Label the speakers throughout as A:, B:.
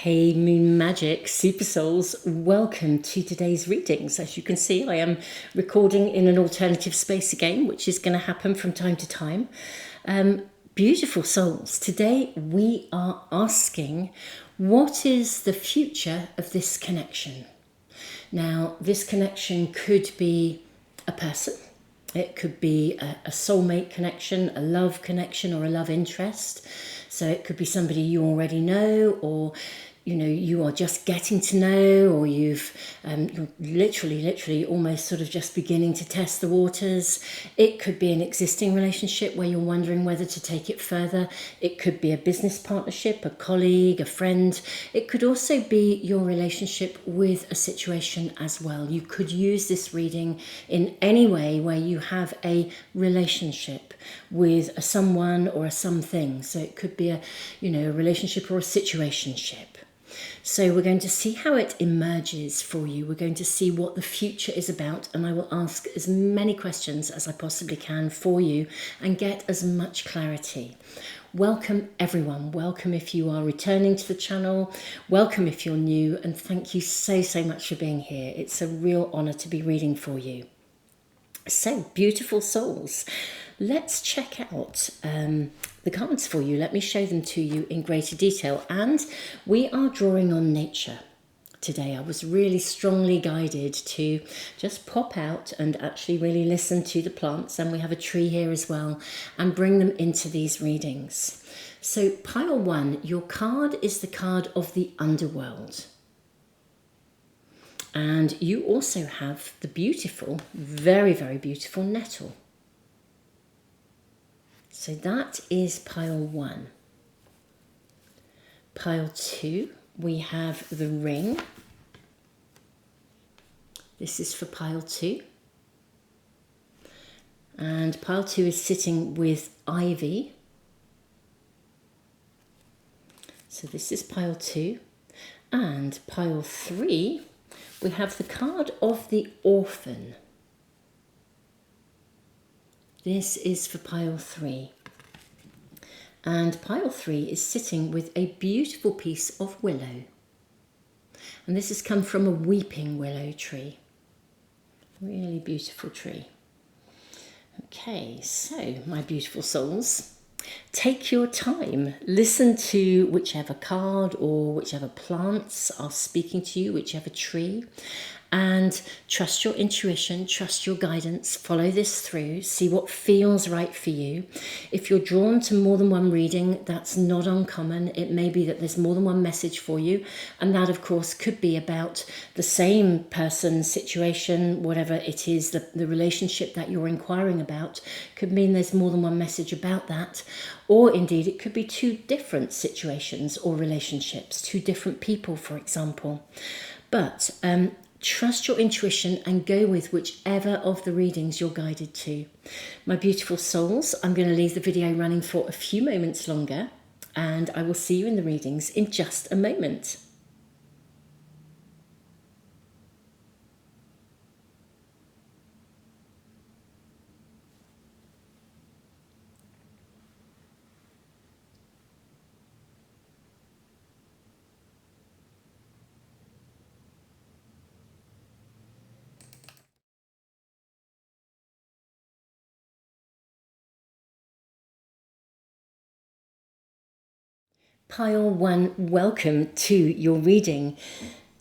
A: Hey Moon Magic Super Souls, welcome to today's readings. As you can see, I am recording in an alternative space again, which is going to happen from time to time. Beautiful souls, today we are asking, what is the future of this connection? Now, this connection could be a person. It could be a soulmate connection, a love connection, or a love interest. So it could be somebody you already know, or you are just getting to know, or you're literally almost sort of just beginning to test the waters. It could be an existing relationship where you're wondering whether to take it further. It could be a business partnership, a colleague, a friend. It could also be your relationship with a situation as well. You could use this reading in any way where you have a relationship with a someone or a something. So it could be a relationship or a situationship. So we're going to see how it emerges for you. We're going to see what the future is about, and I will ask as many questions as I possibly can for you and get as much clarity. Welcome everyone. Welcome if you are returning to the channel. Welcome if you're new, and thank you so much for being here. It's a real honor to be reading for you. So, beautiful souls, let's check out the cards for you. Let me show them to you in greater detail. And we are drawing on nature today. I was really strongly guided to just pop out and actually really listen to the plants. And we have a tree here as well, and bring them into these readings. So pile one, your card is the card of the underworld. And you also have the beautiful, very, very beautiful nettle. So that is pile one. Pile two, we have the ring. This is for pile two. And pile two is sitting with ivy. So this is pile two. And pile three, we have the card of the orphan. This is for pile three. And pile three is sitting with a beautiful piece of willow. And this has come from a weeping willow tree. Really beautiful tree. Okay, so my beautiful souls, take your time. Listen to whichever card or whichever plants are speaking to you, whichever tree, and trust your intuition, trust your guidance, follow this through, see what feels right for you. If you're drawn to more than one reading, that's not uncommon. It may be that there's more than one message for you, and that of course could be about the same person, situation, whatever it is, the relationship that you're inquiring about could mean there's more than one message about that, or indeed it could be two different situations or relationships, two different people, for example. But trust your intuition and go with whichever of the readings you're guided to. My beautiful souls, I'm going to leave the video running for a few moments longer, and I will see you in the readings in just a moment. Pile one, welcome to your reading.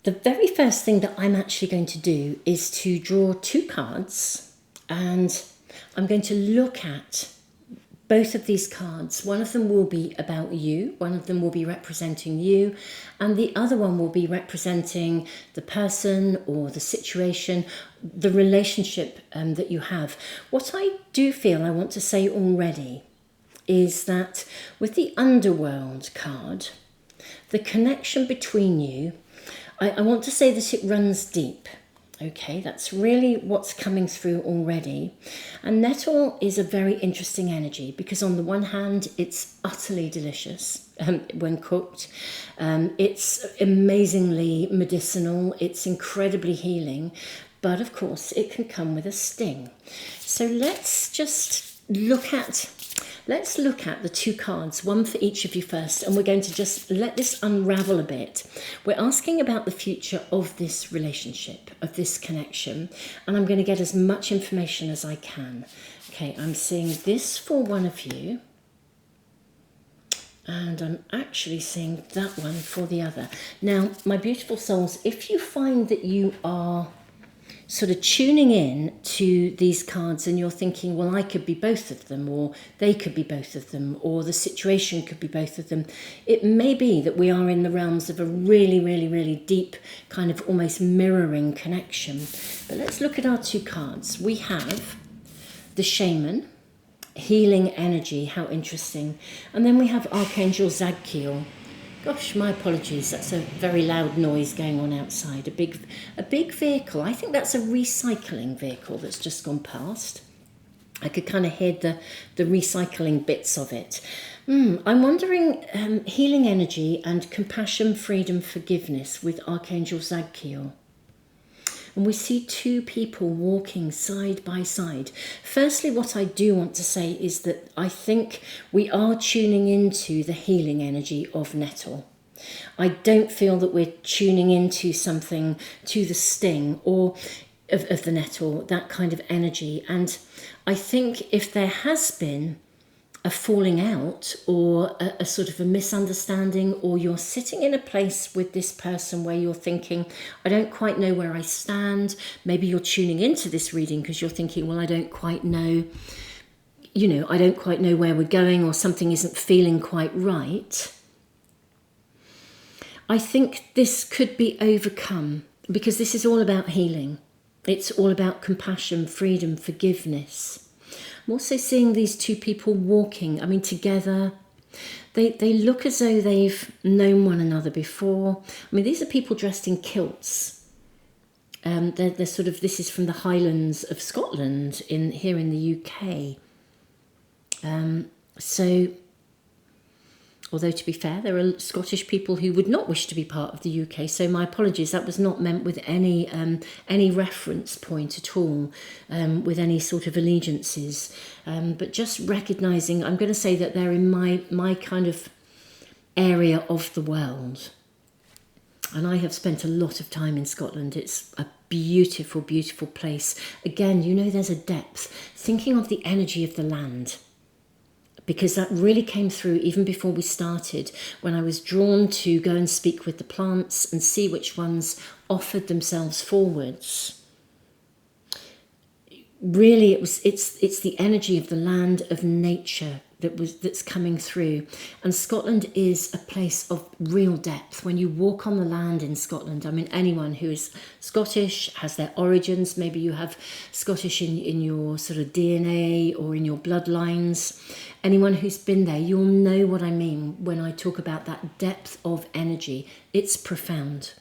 A: The very first thing that I'm actually going to do is to draw two cards, and I'm going to look at both of these cards. One of them will be about you, one of them will be representing you, and the other one will be representing the person or the situation, the relationship that you have. What I do feel I want to say already is that with the underworld card, the connection between you, I want to say that it runs deep. Okay, that's really what's coming through already. And nettle is a very interesting energy because on the one hand, it's utterly delicious when cooked. It's amazingly medicinal. It's incredibly healing. But of course, it can come with a sting. So let's just look at Let's look at the two cards, one for each of you first, and we're going to just let this unravel a bit. We're asking about the future of this relationship, of this connection, and I'm going to get as much information as I can. Okay, I'm seeing this for one of you, and I'm actually seeing that one for the other. Now, my beautiful souls, if you find that you are sort of tuning in to these cards and you're thinking, well, I could be both of them, or they could be both of them, or the situation could be both of them, it may be that we are in the realms of a really, really, really deep kind of almost mirroring connection. But let's look at our two cards. We have the Shaman, healing energy, how interesting. And then we have Archangel Zadkiel. Gosh, my apologies, that's a very loud noise going on outside. A big vehicle. I think that's a recycling vehicle that's just gone past. I could kind of hear the recycling bits of it. I'm wondering, healing energy and compassion, freedom, forgiveness with Archangel Zadkiel. And we see two people walking side by side. Firstly, what I do want to say is that I think we are tuning into the healing energy of Nettle. I don't feel that we're tuning into something, to the sting or of the Nettle, that kind of energy. And I think if there has been a falling out or a sort of a misunderstanding, or you're sitting in a place with this person where you're thinking, I don't quite know where I stand. Maybe you're tuning into this reading because you're thinking, well, I don't quite know, I don't quite know where we're going, or something isn't feeling quite right. I think this could be overcome because this is all about healing. It's all about compassion, freedom, forgiveness. I'm also seeing these two people walking, together. They look as though they've known one another before. These are people dressed in kilts. They're sort of, this is from the Highlands of Scotland here in the UK. Although to be fair, there are Scottish people who would not wish to be part of the UK. So my apologies, that was not meant with any reference point at all, with any sort of allegiances. But just recognising, I'm going to say that they're in my kind of area of the world. And I have spent a lot of time in Scotland. It's a beautiful, beautiful place. Again, there's a depth. Thinking of the energy of the land. Because that really came through even before we started, when I was drawn to go and speak with the plants and see which ones offered themselves forwards. Really, it's the energy of the land, of nature that's coming through. And Scotland is a place of real depth. When you walk on the land in Scotland, anyone who is Scottish, has their origins, maybe you have Scottish in your sort of DNA or in your bloodlines. Anyone who's been there, you'll know what I mean when I talk about that depth of energy. It's profound.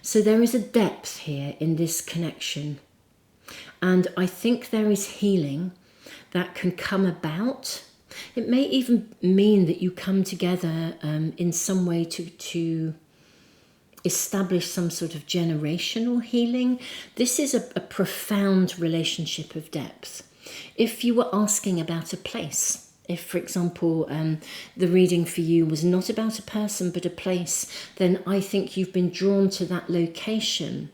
A: So there is a depth here in this connection. And I think there is healing that can come about. It may even mean that you come together in some way to establish some sort of generational healing. This is a profound relationship of depth. If you were asking about a place, if, for example, the reading for you was not about a person but a place, then I think you've been drawn to that location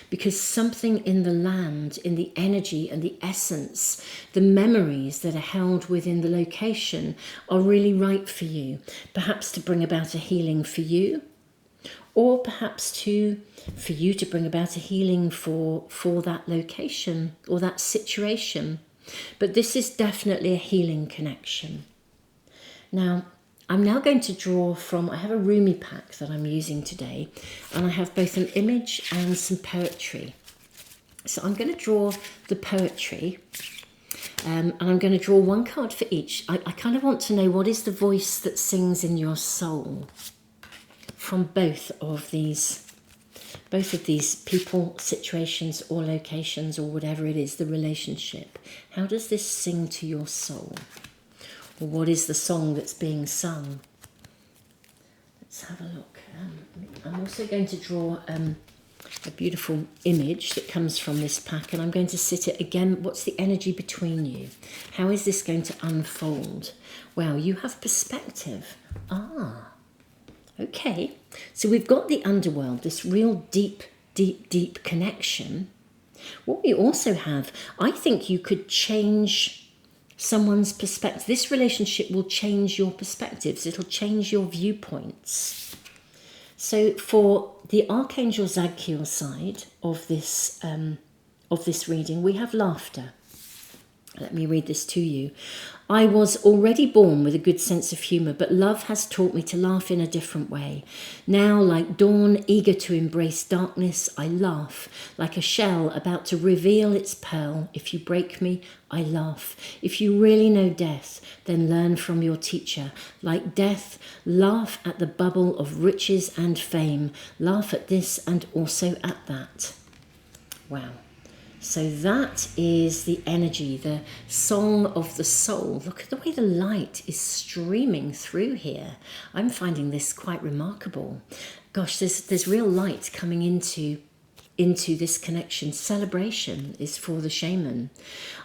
A: because something in the land, in the energy and the essence, the memories that are held within the location are really right for you. Perhaps to bring about a healing for you, or perhaps for you to bring about a healing for that location or that situation. But this is definitely a healing connection. Now, I'm now going to draw from, I have a Rumi pack that I'm using today, and I have both an image and some poetry. So I'm going to draw the poetry, and I'm going to draw one card for each. I kind of want to know, what is the voice that sings in your soul from both of these people, situations or locations or whatever it is, the relationship. How does this sing to your soul? Or what is the song that's being sung? Let's have a look. I'm also going to draw a beautiful image that comes from this pack, and I'm going to sit it again. What's the energy between you? How is this going to unfold? Well, you have perspective. Okay. So we've got the underworld, this real deep, deep, deep connection. What we also have, I think you could change someone's perspective. This relationship will change your perspectives. It'll change your viewpoints. So for the Archangel Zadkiel side of this reading, we have laughter. Let me read this to you. I was already born with a good sense of humour, but love has taught me to laugh in a different way. Now, like dawn, eager to embrace darkness, I laugh. Like a shell about to reveal its pearl. If you break me, I laugh. If you really know death, then learn from your teacher. Like death, laugh at the bubble of riches and fame. Laugh at this and also at that. Wow. So that is the energy, the song of the soul. Look at the way the light is streaming through here. I'm finding this quite remarkable. Gosh, there's real light coming into this connection. Celebration is for the shaman.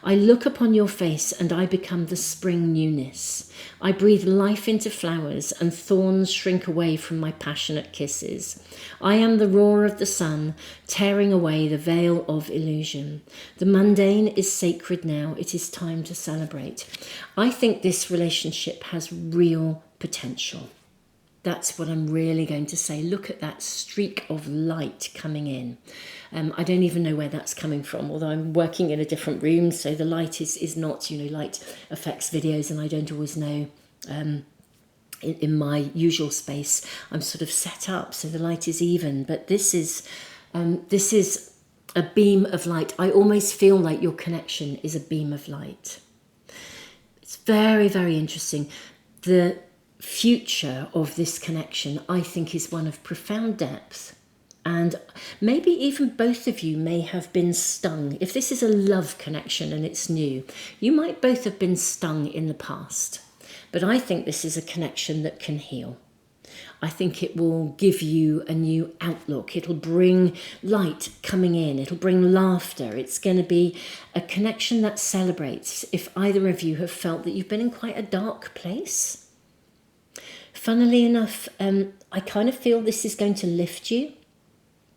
A: I look upon your face and I become the spring newness. I breathe life into flowers and thorns shrink away from my passionate kisses. I am the roar of the sun, tearing away the veil of illusion. The mundane is sacred now. It is time to celebrate. I think this relationship has real potential. That's what I'm really going to say. Look at that streak of light coming in. I don't even know where that's coming from, although I'm working in a different room, so the light is not, light affects videos, and I don't always know. In my usual space, I'm sort of set up so the light is even, but this is a beam of light. I almost feel like your connection is a beam of light. It's very, very interesting. The future of this connection, I think, is one of profound depth, and maybe even both of you may have been stung. If this is a love connection and it's new, you might both have been stung in the past, but I think this is a connection that can heal. I think it will give you a new outlook. It'll bring light coming in. It'll bring laughter. It's going to be a connection that celebrates. If either of you have felt that you've been in quite a dark place, funnily enough, I kind of feel this is going to lift you.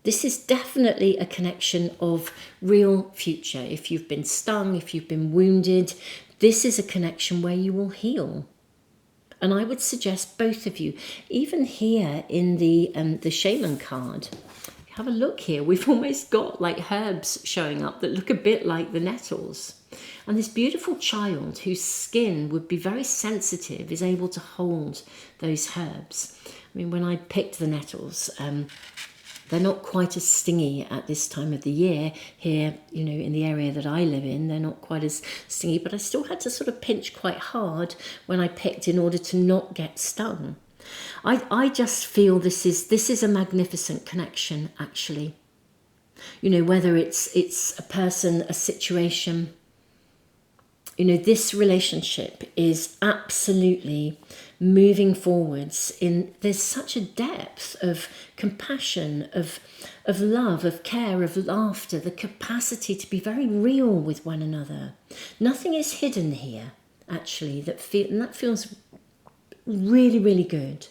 A: This is definitely a connection of real future. If you've been stung, if you've been wounded, this is a connection where you will heal. And I would suggest both of you, even here in the shaman card, have a look here. We've almost got like herbs showing up that look a bit like the nettles. And this beautiful child whose skin would be very sensitive is able to hold those herbs. I mean, when I picked the nettles, they're not quite as stingy at this time of the year here, in the area that I live in. They're not quite as stingy, but I still had to sort of pinch quite hard when I picked in order to not get stung. I just feel this is a magnificent connection, actually. Whether it's a person, a situation, this relationship is absolutely moving forwards. There's such a depth of compassion, of love, of care, of laughter, the capacity to be very real with one another. Nothing is hidden here, actually, and that feels really, really good.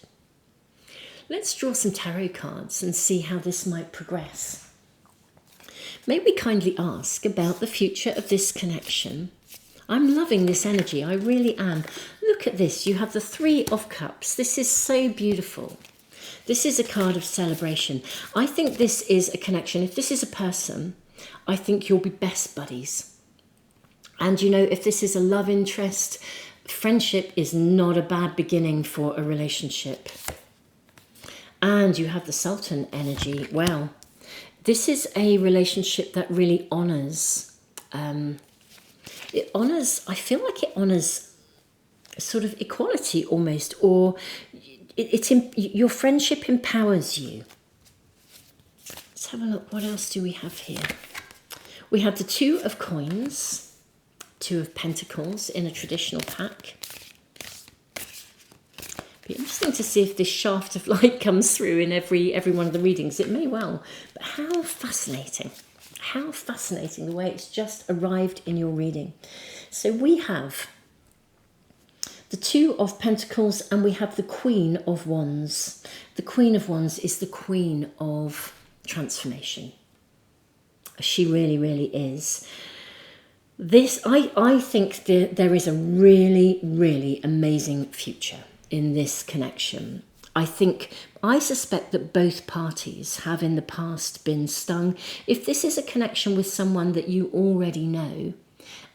A: Let's draw some tarot cards and see how this might progress. May we kindly ask about the future of this connection? I'm loving this energy, I really am. Look at this, you have the Three of Cups. This is so beautiful. This is a card of celebration. I think this is a connection. If this is a person, I think you'll be best buddies. And if this is a love interest, friendship is not a bad beginning for a relationship. And you have the Sultan energy. Wow. This is a relationship that really honours. I feel like it honours sort of equality almost, or your friendship empowers you. Let's have a look. What else do we have here? We have the Two of Coins, Two of Pentacles in a traditional pack. Be interesting to see if this shaft of light comes through in every one of the readings. It may well. But how fascinating. How fascinating the way it's just arrived in your reading. So we have the Two of Pentacles and we have the Queen of Wands. The Queen of Wands is the queen of transformation. She really, really is. This, I think there is a really, really amazing future in this connection. I suspect that both parties have in the past been stung. If this is a connection with someone that you already know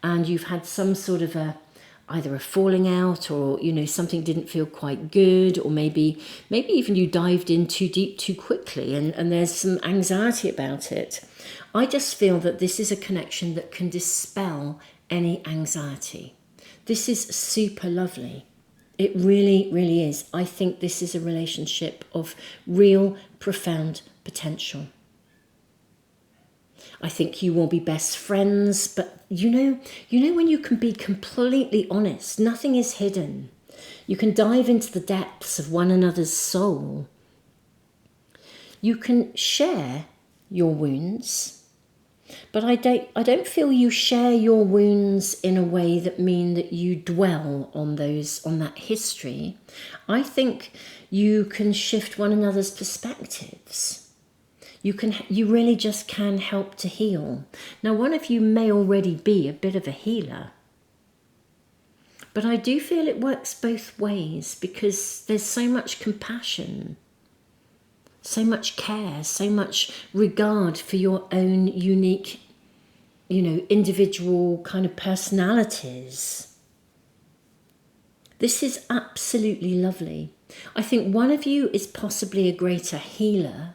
A: and you've had some sort of either a falling out or, you know, something didn't feel quite good, or maybe even you dived in too deep too quickly and there's some anxiety about it. I just feel that this is a connection that can dispel any anxiety. This is super lovely. It really, really is. I think this is a relationship of real, profound potential. I think you will be best friends, but you know when you can be completely honest, nothing is hidden. You can dive into the depths of one another's soul. You can share your wounds, but I don't feel you share your wounds in a way that mean that you dwell on that history. I think you can shift one another's perspectives. You really just can help to heal. Now, one of you may already be a bit of a healer, but I do feel it works both ways because there's so much compassion, so much care, so much regard for your own unique, individual kind of personalities. This is absolutely lovely. I think one of you is possibly a greater healer,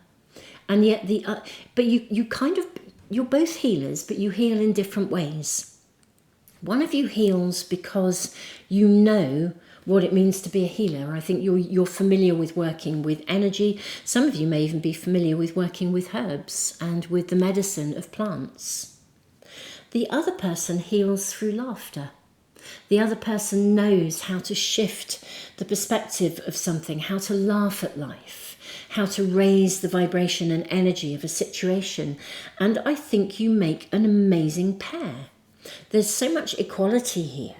A: and yet you're both healers, but you heal in different ways. One of you heals because you know what it means to be a healer. I think you're familiar with working with energy. Some of you may even be familiar with working with herbs and with the medicine of plants. The other person heals through laughter. The other person knows how to shift the perspective of something, how to laugh at life, how to raise the vibration and energy of a situation. And I think you make an amazing pair. There's so much equality here.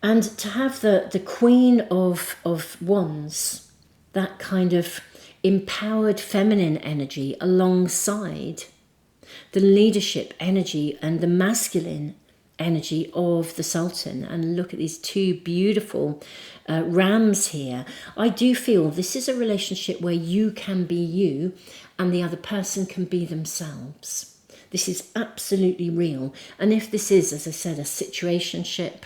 A: And to have the Queen of Wands, that kind of empowered feminine energy alongside the leadership energy and the masculine energy of the Sultan. And look at these two beautiful rams here. I do feel this is a relationship where you can be you and the other person can be themselves. This is absolutely real. And if this is, as I said, a situationship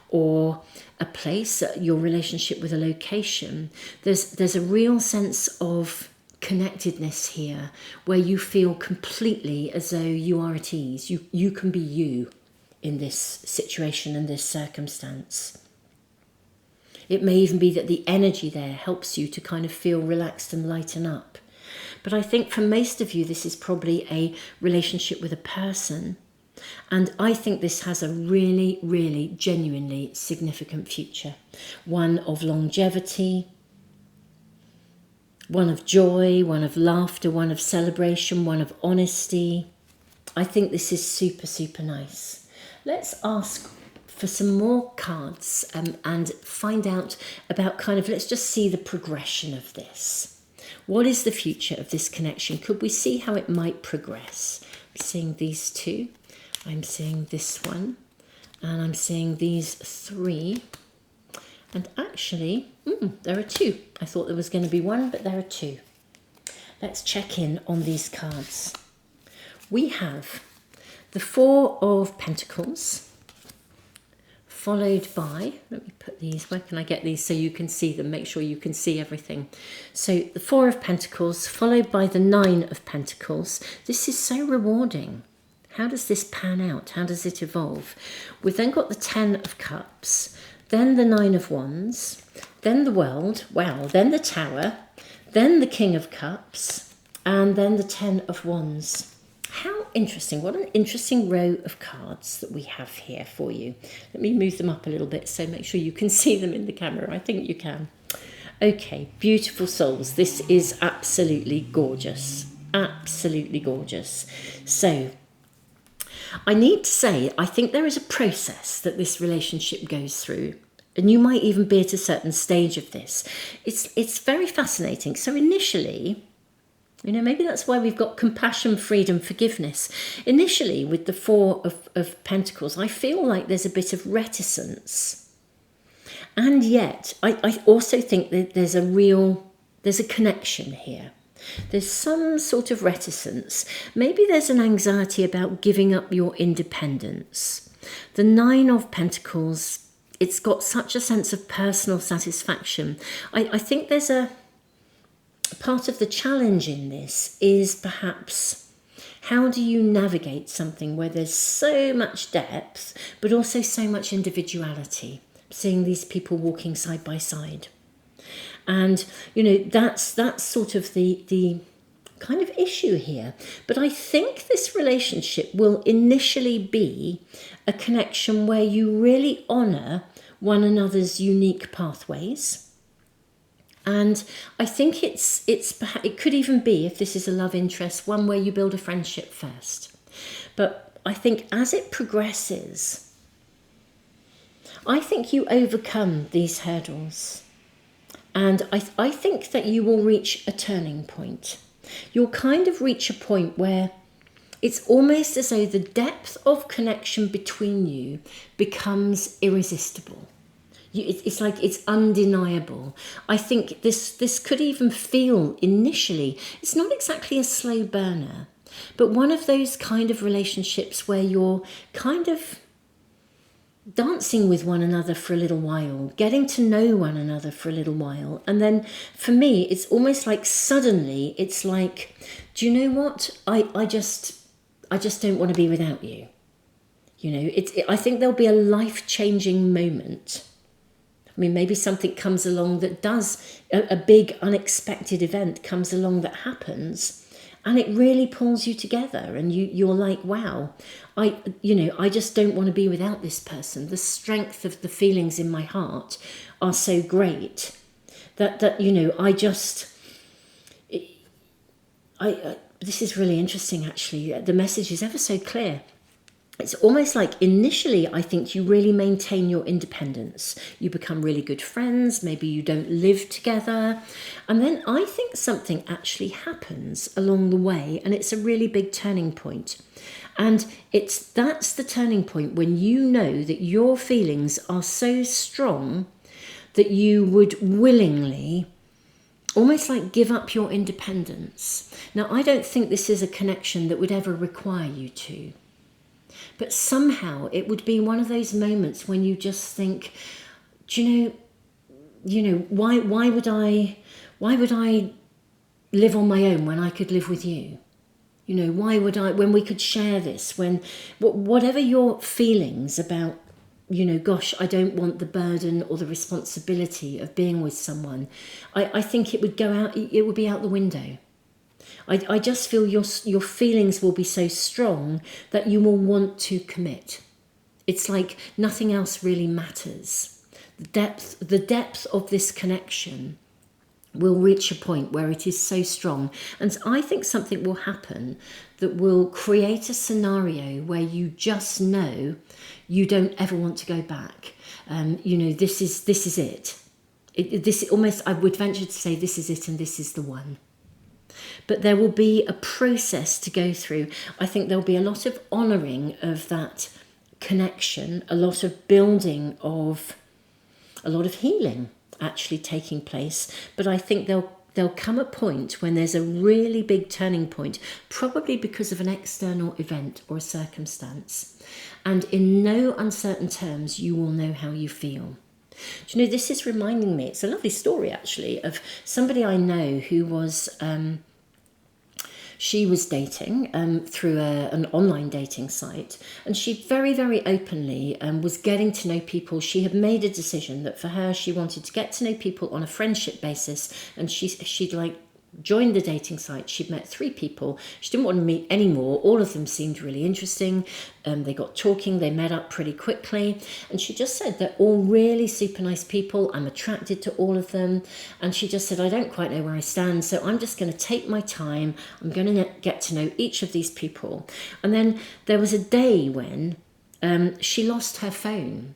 A: or a place, your relationship with a location, there's a real sense of connectedness here where you feel completely as though you are at ease. You can be you in this situation and this circumstance. It may even be that the energy there helps you to kind of feel relaxed and lighten up. But I think for most of you, this is probably a relationship with a person. And I think this has a really, really genuinely significant future. One of longevity, one of joy, one of laughter, one of celebration, one of honesty. I think this is super, super nice. Let's ask for some more cards and find out about let's just see the progression of this. What is the future of this connection? Could we see how it might progress? I'm seeing these two. I'm seeing this one. And I'm seeing these three. And actually, there are two. I thought there was going to be one, but there are two. Let's check in on these cards. We have the Four of Pentacles, followed by, let me put these, where can I get these so you can see them? Make sure you can see everything. So the Four of Pentacles, followed by the Nine of Pentacles. This is so rewarding. How does this pan out? How does it evolve? We've then got the Ten of Cups, then the Nine of Wands, then the World, wow, then the Tower, then the King of Cups, and then the Ten of Wands. How interesting. What an interesting row of cards that we have here for you. Let me move them up a little bit so make sure you can see them in the camera. I think you can. Okay, beautiful souls. This is absolutely gorgeous. Absolutely gorgeous. So, I need to say, I think there is a process that this relationship goes through. And you might even be at a certain stage of this. It's very fascinating. So initially, maybe that's why we've got compassion, freedom, forgiveness. Initially, with the Four of Pentacles, I feel like there's a bit of reticence. And yet, I also think that there's a connection here. There's some sort of reticence. Maybe there's an anxiety about giving up your independence. The Nine of Pentacles, it's got such a sense of personal satisfaction. I think there's a part of the challenge in this is perhaps how do you navigate something where there's so much depth, but also so much individuality, seeing these people walking side by side. And, that's sort of the kind of issue here. But I think this relationship will initially be a connection where you really honour one another's unique pathways. And I think it could even be, if this is a love interest, one where you build a friendship first. But I think as it progresses, I think you overcome these hurdles. And I think that you will reach a turning point. You'll kind of reach a point where it's almost as though the depth of connection between you becomes irresistible. It's like it's undeniable. I think this could even feel initially, it's not exactly a slow burner, but one of those kind of relationships where you're kind of dancing with one another for a little while, getting to know one another for a little while. And then for me, it's almost like suddenly it's like, do you know what? I just don't want to be without you. I think there'll be a life-changing moment. I mean, maybe something comes along that does, a big unexpected event comes along that happens, and it really pulls you together, and you're like, wow, I just don't want to be without this person. The strength of the feelings in my heart are so great that this is really interesting, actually. The message is ever so clear. It's almost like initially, I think you really maintain your independence. You become really good friends. Maybe you don't live together. And then I think something actually happens along the way, and it's a really big turning point. And that's the turning point when you know that your feelings are so strong that you would willingly almost like give up your independence. Now, I don't think this is a connection that would ever require you to. But somehow it would be one of those moments when you just think, do you know, why would I live on my own when I could live with you? Why would I, when we could share this, whatever your feelings about, gosh, I don't want the burden or the responsibility of being with someone, I think it would be out the window. I just feel your feelings will be so strong that you will want to commit. It's like nothing else really matters. The depth of this connection will reach a point where it is so strong. And I think something will happen that will create a scenario where you just know you don't ever want to go back. This is it. This almost, I would venture to say, this is it and this is the one. But there will be a process to go through. I think there'll be a lot of honouring of that connection, a lot of building of, a lot of healing actually taking place. But I think there'll come a point when there's a really big turning point, probably because of an external event or a circumstance. And in no uncertain terms, you will know how you feel. Do you know, this is reminding me, it's a lovely story actually, of somebody I know who was, she was dating through an online dating site, and she very, very openly was getting to know people. She had made a decision that for her, she wanted to get to know people on a friendship basis, and she'd like joined the dating site. She'd met 3 people. She didn't want to meet any more. All of them seemed really interesting. They got talking. They met up pretty quickly. And she just said they're all really super nice people. I'm attracted to all of them. And she just said, I don't quite know where I stand, so I'm just going to take my time. I'm going to get to know each of these people. And then there was a day when she lost her phone.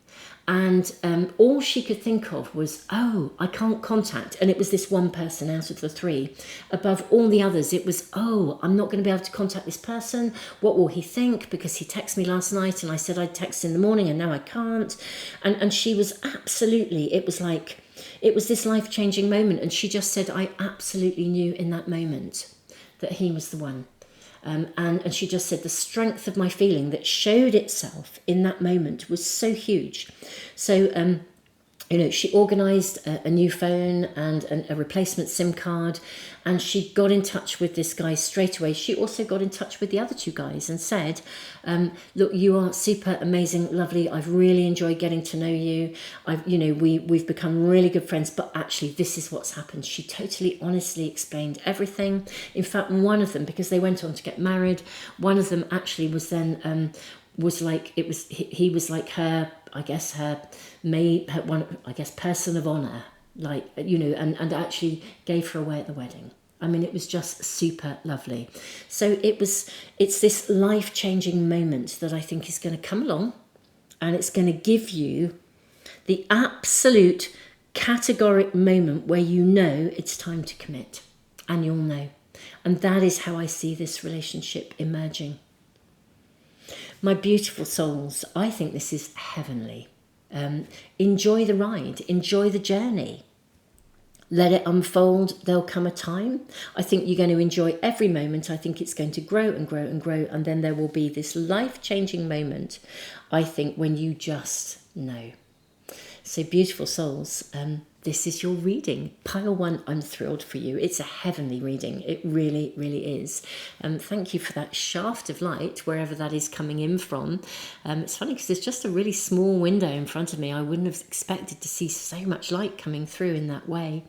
A: And all she could think of was, oh, I can't contact. And it was this one person out of the 3. Above all the others, it was, oh, I'm not going to be able to contact this person. What will he think? Because he texted me last night and I said I'd text in the morning and now I can't. And she was absolutely, it was this life-changing moment. And she just said, I absolutely knew in that moment that he was the one. And she just said the strength of my feeling that showed itself in that moment was so huge. So, she organised a new phone and a replacement SIM card, and she got in touch with this guy straight away. She also got in touch with the other 2 guys and said, look, you are super amazing, lovely. I've really enjoyed getting to know you. We've become really good friends, but actually this is what's happened. She totally honestly explained everything. In fact, one of them, because they went on to get married, one of them actually was then he was like her, I guess, her maid, her one, I guess, person of honour, and actually gave her away at the wedding. I mean, it was just super lovely. So it's this life-changing moment that I think is going to come along, and it's going to give you the absolute categoric moment where you know it's time to commit, and you'll know. And that is how I see this relationship emerging. My beautiful souls, I think this is heavenly. Enjoy the ride, enjoy the journey. Let it unfold, there'll come a time. I think you're going to enjoy every moment. I think it's going to grow and grow and grow. And then there will be this life-changing moment, I think, when you just know. So beautiful souls, this is your reading. Pile 1, I'm thrilled for you. It's a heavenly reading. It really, really is. Thank you for that shaft of light, wherever that is coming in from. It's funny because there's just a really small window in front of me. I wouldn't have expected to see so much light coming through in that way.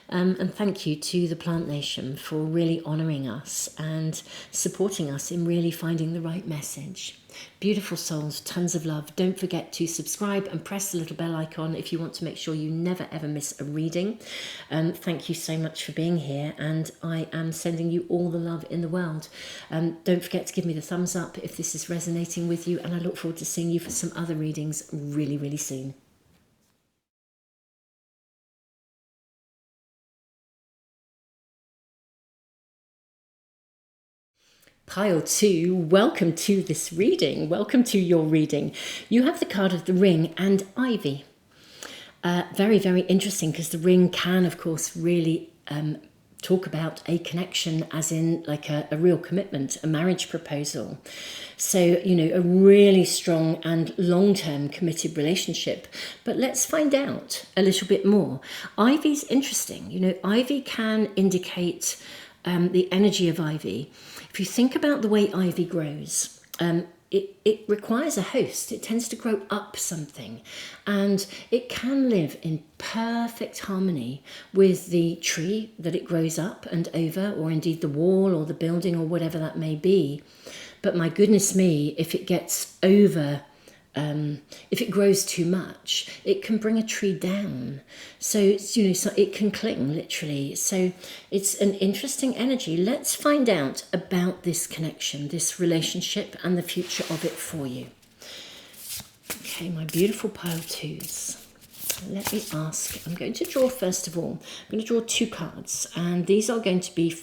A: And thank you to the Plant Nation for really honouring us and supporting us in really finding the right message. Beautiful souls, tons of love. Don't forget to subscribe and press the little bell icon if you want to make sure you never ever miss a reading. Thank you so much for being here, and I am sending you all the love in the world. Don't forget to give me the thumbs up if this is resonating with you, and I look forward to seeing you for some other readings really, really soon. Pile 2, welcome to this reading. Welcome to your reading. You have the card of the ring and ivy. Very, very interesting, because the ring can, of course, really talk about a connection, as in like a real commitment, a marriage proposal. So, a really strong and long-term committed relationship. But let's find out a little bit more. Ivy's interesting. Ivy can indicate the energy of ivy. If you think about the way ivy grows, it requires a host. It tends to grow up something, and it can live in perfect harmony with the tree that it grows up and over, or indeed the wall or the building or whatever that may be. But my goodness me, if it gets if it grows too much, it can bring a tree down. So, so it can cling literally. So it's an interesting energy. Let's find out about this connection, this relationship, and the future of it for you. Okay, my beautiful pile 2s. Let me ask, I'm going to draw first of all, I'm going to draw 2 cards, and these are going to be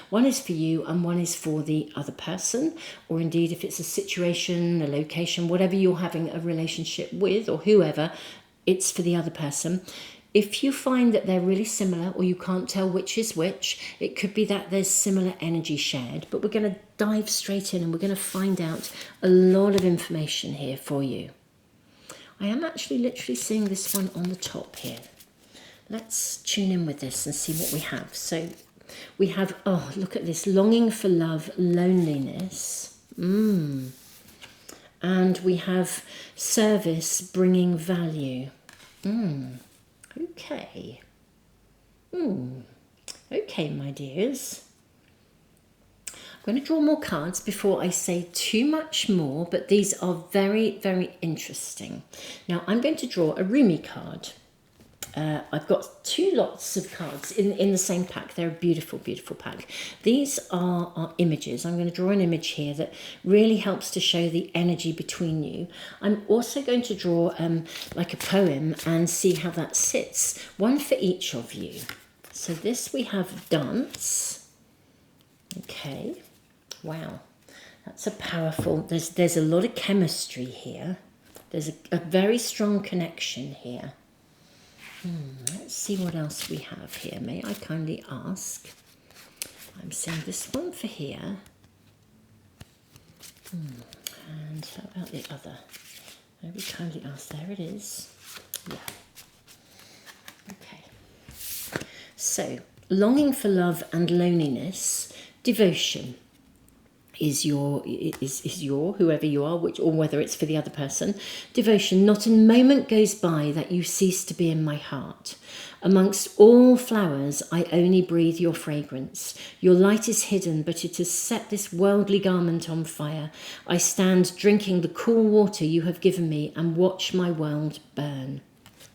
A: one is for you and one is for the other person, or indeed if it's a situation, a location, whatever you're having a relationship with, or whoever, it's for the other person. If you find that they're really similar, or you can't tell which is which, it could be that there's similar energy shared, but we're going to dive straight in and we're going to find out a lot of information here for you. I am actually literally seeing this one on the top here. Let's tune in with this and see what we have. So we have, oh, look at this, longing for love, loneliness. And we have service, bringing value. Okay. Okay, my dears. I'm going to draw more cards before I say too much more, but these are very, very interesting. Now, I'm going to draw a Rumi card. I've got two lots of cards in the same pack. They're a beautiful, beautiful pack. These are images. I'm going to draw an image here that really helps to show the energy between you. I'm also going to draw like a poem and see how that sits. One for each of you. So this we have dance. Okay. Wow, that's a powerful, there's a lot of chemistry here. There's a very strong connection here. Let's see what else we have here. May I kindly ask? I'm seeing this one for here. And how about the other? May we kindly ask? There it is. Yeah. Okay. So, longing for love and loneliness, devotion. Is your whoever you are, or whether it's for the other person. Devotion. Not a moment goes by that you cease to be in my heart. Amongst all flowers, I only breathe your fragrance. Your light is hidden, but it has set this worldly garment on fire. I stand drinking the cool water you have given me and watch my world burn.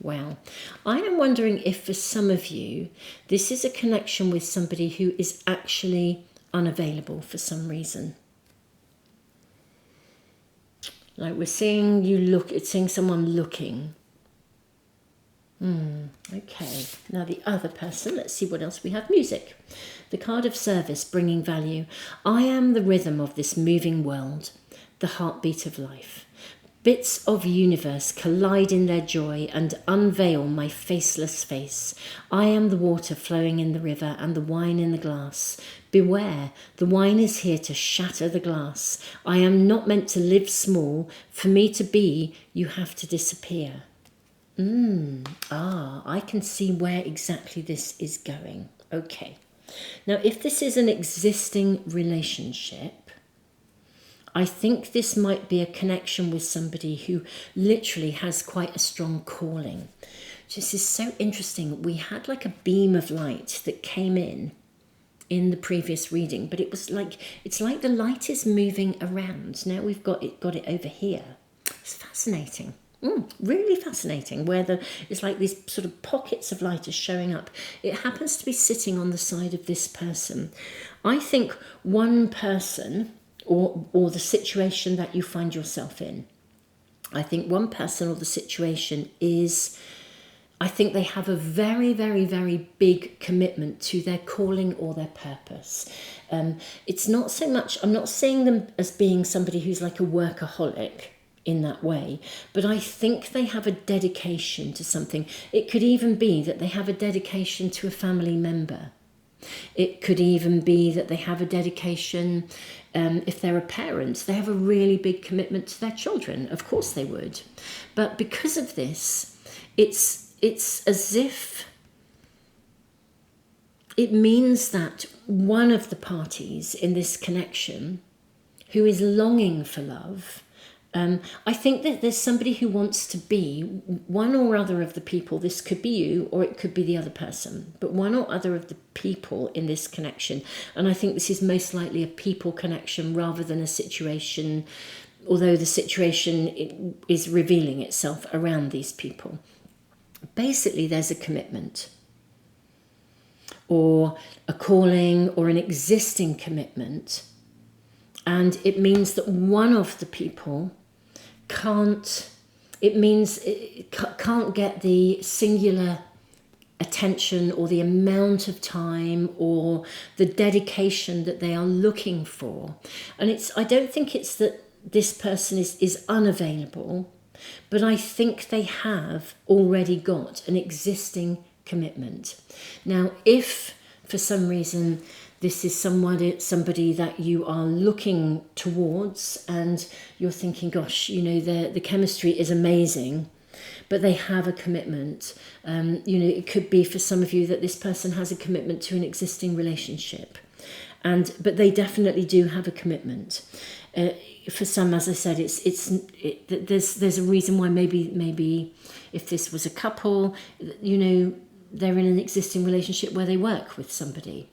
A: Wow. I am wondering if for some of you, this is a connection with somebody who is actually unavailable for some reason. Like we're seeing seeing someone looking. Okay. Now the other person, let's see what else we have. Music. The card of service, bringing value. I am the rhythm of this moving world, the heartbeat of life. Bits of universe collide in their joy and unveil my faceless face. I am the water flowing in the river and the wine in the glass. Beware, the wine is here to shatter the glass. I am not meant to live small. For me to be, you have to disappear. I can see where exactly this is going. Okay. Now, if this is an existing relationship, I think this might be a connection with somebody who literally has quite a strong calling. This is so interesting. We had like a beam of light that came in the previous reading, but it's like the light is moving around. Now we've got it over here. It's fascinating. Really fascinating, where it's like these sort of pockets of light are showing up. It happens to be sitting on the side of this person. I think one person or the situation that you find yourself in. I think one person or the situation is, I think they have a very, very, very big commitment to their calling or their purpose. It's not so much, I'm not seeing them as being somebody who's like a workaholic in that way, but I think they have a dedication to something. It could even be that they have a dedication to a family member. It could even be that they have a dedication, if they're a parent, they have a really big commitment to their children. Of course they would. But because of this, it's as if it means that one of the parties in this connection who is longing for love, I think that there's somebody who wants to be one or other of the people. This could be you or it could be the other person, but one or other of the people in this connection. And I think this is most likely a people connection rather than a situation, although the situation is revealing itself around these people. Basically, there's a commitment or a calling or an existing commitment. And it means that one of the people can't get the singular attention or the amount of time or the dedication that they are looking for. And I don't think it's that this person is unavailable, but I think they have already got an existing commitment. Now, if for some reason this is somebody that you are looking towards and you're thinking, gosh, the chemistry is amazing, but they have a commitment. It could be for some of you that this person has a commitment to an existing relationship, but they definitely do have a commitment. For some, as I said, there's a reason why maybe if this was a couple, they're in an existing relationship where they work with somebody.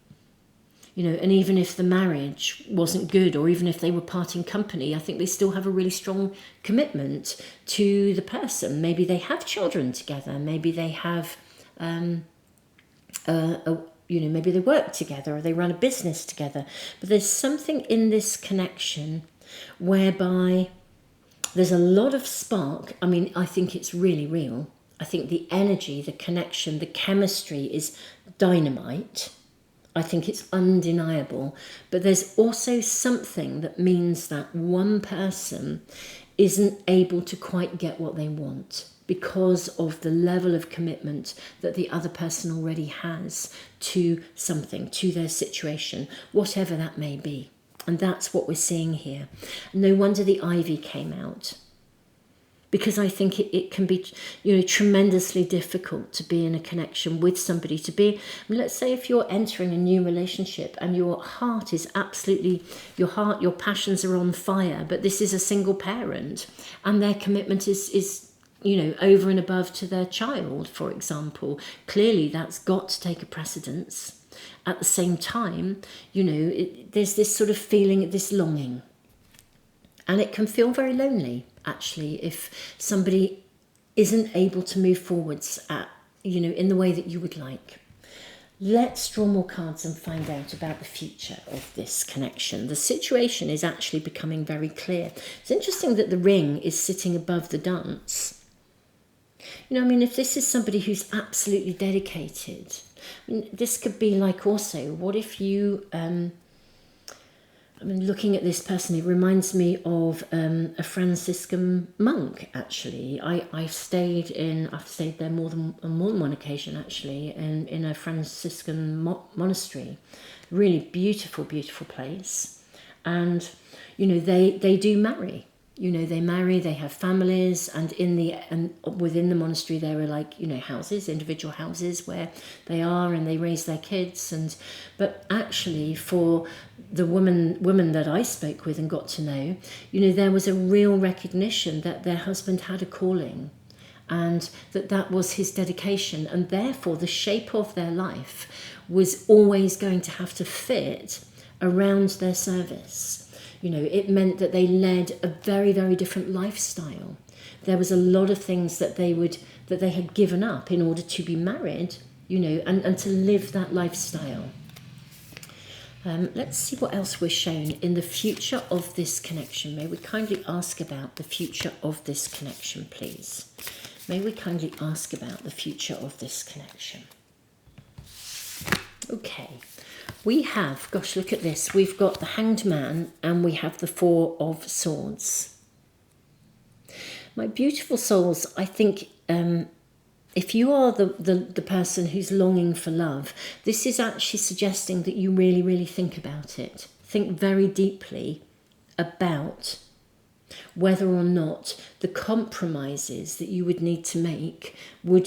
A: You know, and even if the marriage wasn't good, or even if they were parting company, I think they still have a really strong commitment to the person. Maybe they have children together. Maybe they have, maybe they work together, or they run a business together. But there's something in this connection whereby there's a lot of spark. I mean, I think it's really real. I think the energy, the connection, the chemistry is dynamite. I think it's undeniable. But there's also something that means that one person isn't able to quite get what they want because of the level of commitment that the other person already has to something, to their situation, whatever that may be. And that's what we're seeing here. No wonder the ivy came out. Because I think it can be, tremendously difficult to be in a connection with somebody. Let's say if you're entering a new relationship and your heart is absolutely, your passions are on fire, but this is a single parent and their commitment is over and above to their child, for example. Clearly that's got to take a precedence. At the same time, there's this sort of feeling, this longing. And it can feel very lonely, actually, if somebody isn't able to move forwards in the way that you would like. Let's draw more cards and find out about the future of this connection. The situation is actually becoming very clear. It's interesting that the ring is sitting above the dance. If this is somebody who's absolutely dedicated, this could be like also, what if you... looking at this person, it reminds me of a Franciscan monk. Actually, I've stayed there more than one occasion. Actually, in a Franciscan monastery, really beautiful place, and they do marry. They marry, they have families, and within the monastery there are houses, individual houses where they are, and they raise their kids. But actually, for the women that I spoke with and got to know, there was a real recognition that their husband had a calling, and that was his dedication, and therefore the shape of their life was always going to have to fit around their service. It meant that they led a very, very different lifestyle. There was a lot of things that they had given up in order to be married, and to live that lifestyle. Let's see what else we're shown in the future of this connection. May we kindly ask about the future of this connection, please? May we kindly ask about the future of this connection? Okay. We have, gosh, look at this. We've got the Hanged Man and we have the Four of Swords. My beautiful souls, I think if you are the person who's longing for love, this is actually suggesting that you really, really think about it. Think very deeply about whether or not the compromises that you would need to make will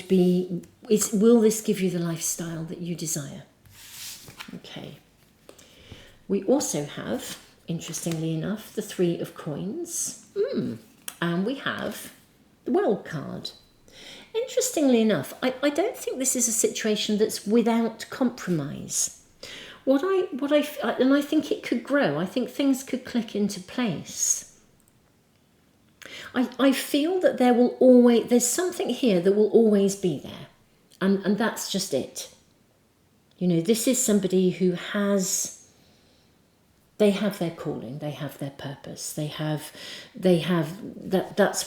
A: this give you the lifestyle that you desire? Okay. We also have, interestingly enough, the Three of Coins. And we have the World card. Interestingly enough, I don't think this is a situation that's without compromise. And I think it could grow. I think things could click into place. I feel that there's something here that will always be there. And that's just it. This is somebody who they have their calling, they have their purpose, that's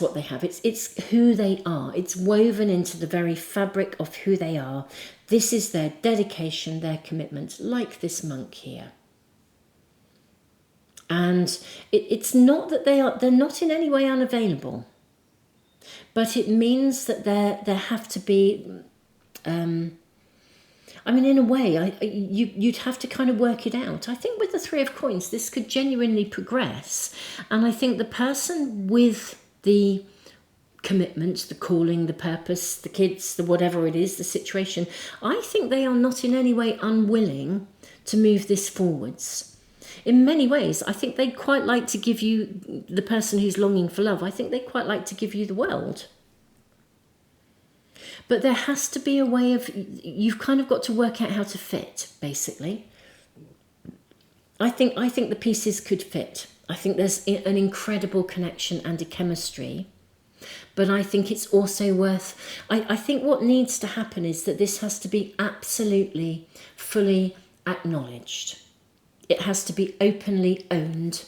A: what they have. It's who they are. It's woven into the very fabric of who they are. This is their dedication, their commitment, like this monk here. And it's not that they're not in any way unavailable, but it means that there have to be in a way, you'd have to kind of work it out. I think with the Three of Coins, this could genuinely progress. And I think the person with the commitment, the calling, the purpose, the kids, the whatever it is, the situation, I think they are not in any way unwilling to move this forwards. In many ways, I think they'd quite like to give you, the person who's longing for love, I think they'd quite like to give you the world. But there has to be a way of, you've kind of got to work out how to fit, basically. I think the pieces could fit. I think there's an incredible connection and a chemistry. But I think it's also worth, I think what needs to happen is that this has to be absolutely, fully acknowledged. It has to be openly owned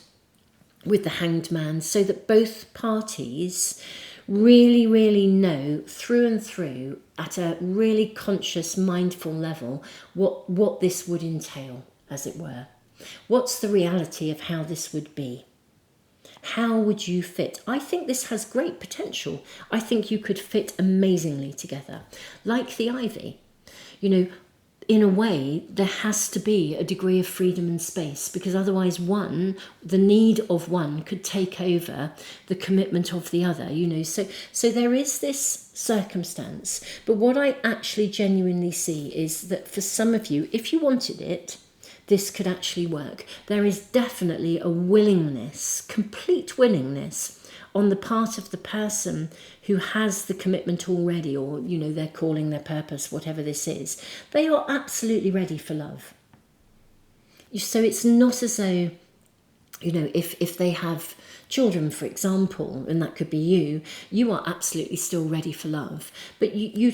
A: with the Hanged Man, so that both parties really, really know through and through at a really conscious, mindful level what this would entail, as it were. What's the reality of how this would be? How would you fit? I think this has great potential. I think you could fit amazingly together. Like the ivy. You know, in a way, there has to be a degree of freedom and space, because otherwise the need of one could take over the commitment of the other, you know. So there is this circumstance. But what I actually genuinely see is that for some of you, if you wanted it, this could actually work. There is definitely a willingness, complete willingness, on the part of the person who has the commitment already, or, you know, their calling, their purpose, whatever this is. They are absolutely ready for love. So it's not as though, you know, if they have children, for example, and that could be you are absolutely still ready for love. But you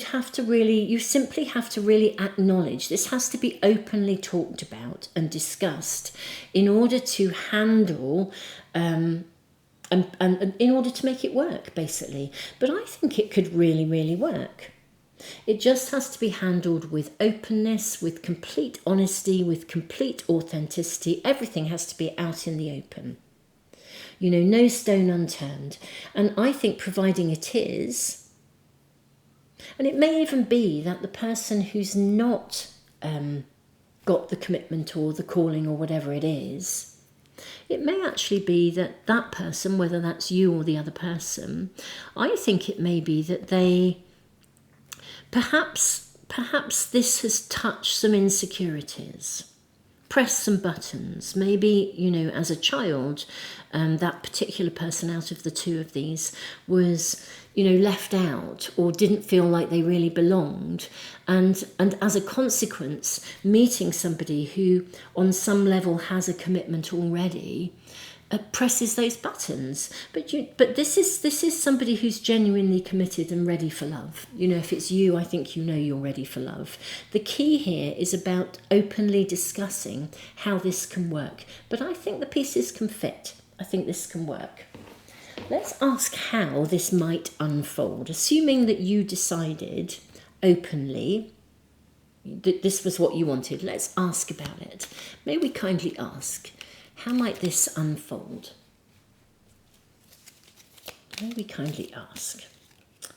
A: simply have to really acknowledge, this has to be openly talked about and discussed in order to handle, and in order to make it work, basically. But I think it could really, really work. It just has to be handled with openness, with complete honesty, with complete authenticity. Everything has to be out in the open. You know, no stone unturned. And I think providing it is, and it may even be that the person who's not got the commitment or the calling or whatever it is, it may actually be that that person, whether that's you or the other person, I think it may be that they, perhaps this has touched some insecurities, pressed some buttons. Maybe, you know, as a child, that particular person out of the two of these was, you know, left out or didn't feel like they really belonged. And as a consequence, meeting somebody who on some level has a commitment already presses those buttons. But this is somebody who's genuinely committed and ready for love. You know, if it's you, I think you know you're ready for love. The key here is about openly discussing how this can work. But I think the pieces can fit. I think this can work. Let's ask how this might unfold, assuming that you decided openly that this was what you wanted. Let's ask about it. May we kindly ask, how might this unfold? May we kindly ask?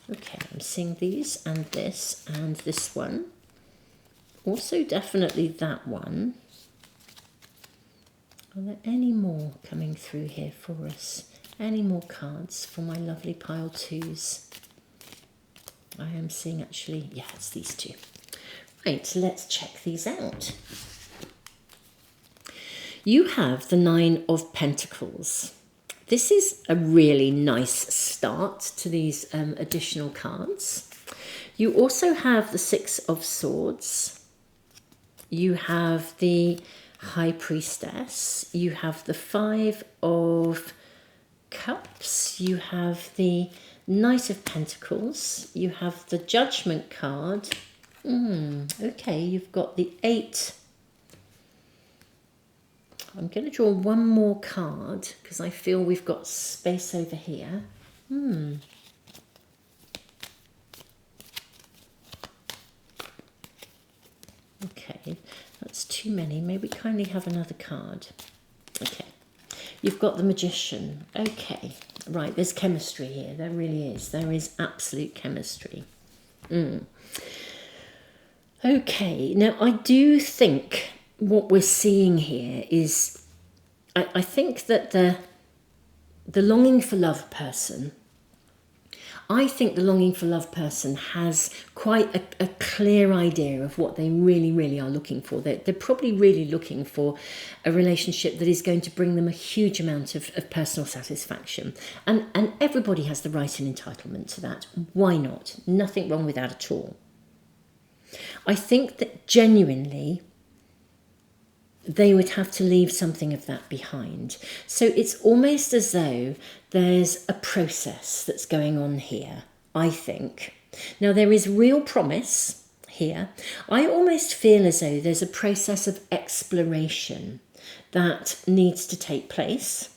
A: Okay, I'm seeing these and this one. Also definitely that one. Are there any more coming through here for us? Any more cards for my lovely pile twos? I am seeing actually, yeah, it's these two. Right, let's check these out. You have the Nine of Pentacles. This is a really nice start to these additional cards. You also have the Six of Swords. You have the High Priestess. You have the Five of Cups. You have the Knight of Pentacles. You have the Judgment card. Okay, you've got the Eight. I'm going to draw one more card because I feel we've got space over here. Okay, that's too many. Maybe kindly have another card. Okay, you've got the Magician. Okay, right, there's chemistry here. There really is. There is absolute chemistry. Okay, now I do think what we're seeing here is, I think that the longing for love person, I think the longing for love person has quite a clear idea of what they really, really are looking for. They're probably really looking for a relationship that is going to bring them a huge amount of personal satisfaction. And everybody has the right and entitlement to that. Why not? Nothing wrong with that at all. I think that genuinely they would have to leave something of that behind. So it's almost as though there's a process that's going on here, I think. Now, there is real promise here. I almost feel as though there's a process of exploration that needs to take place,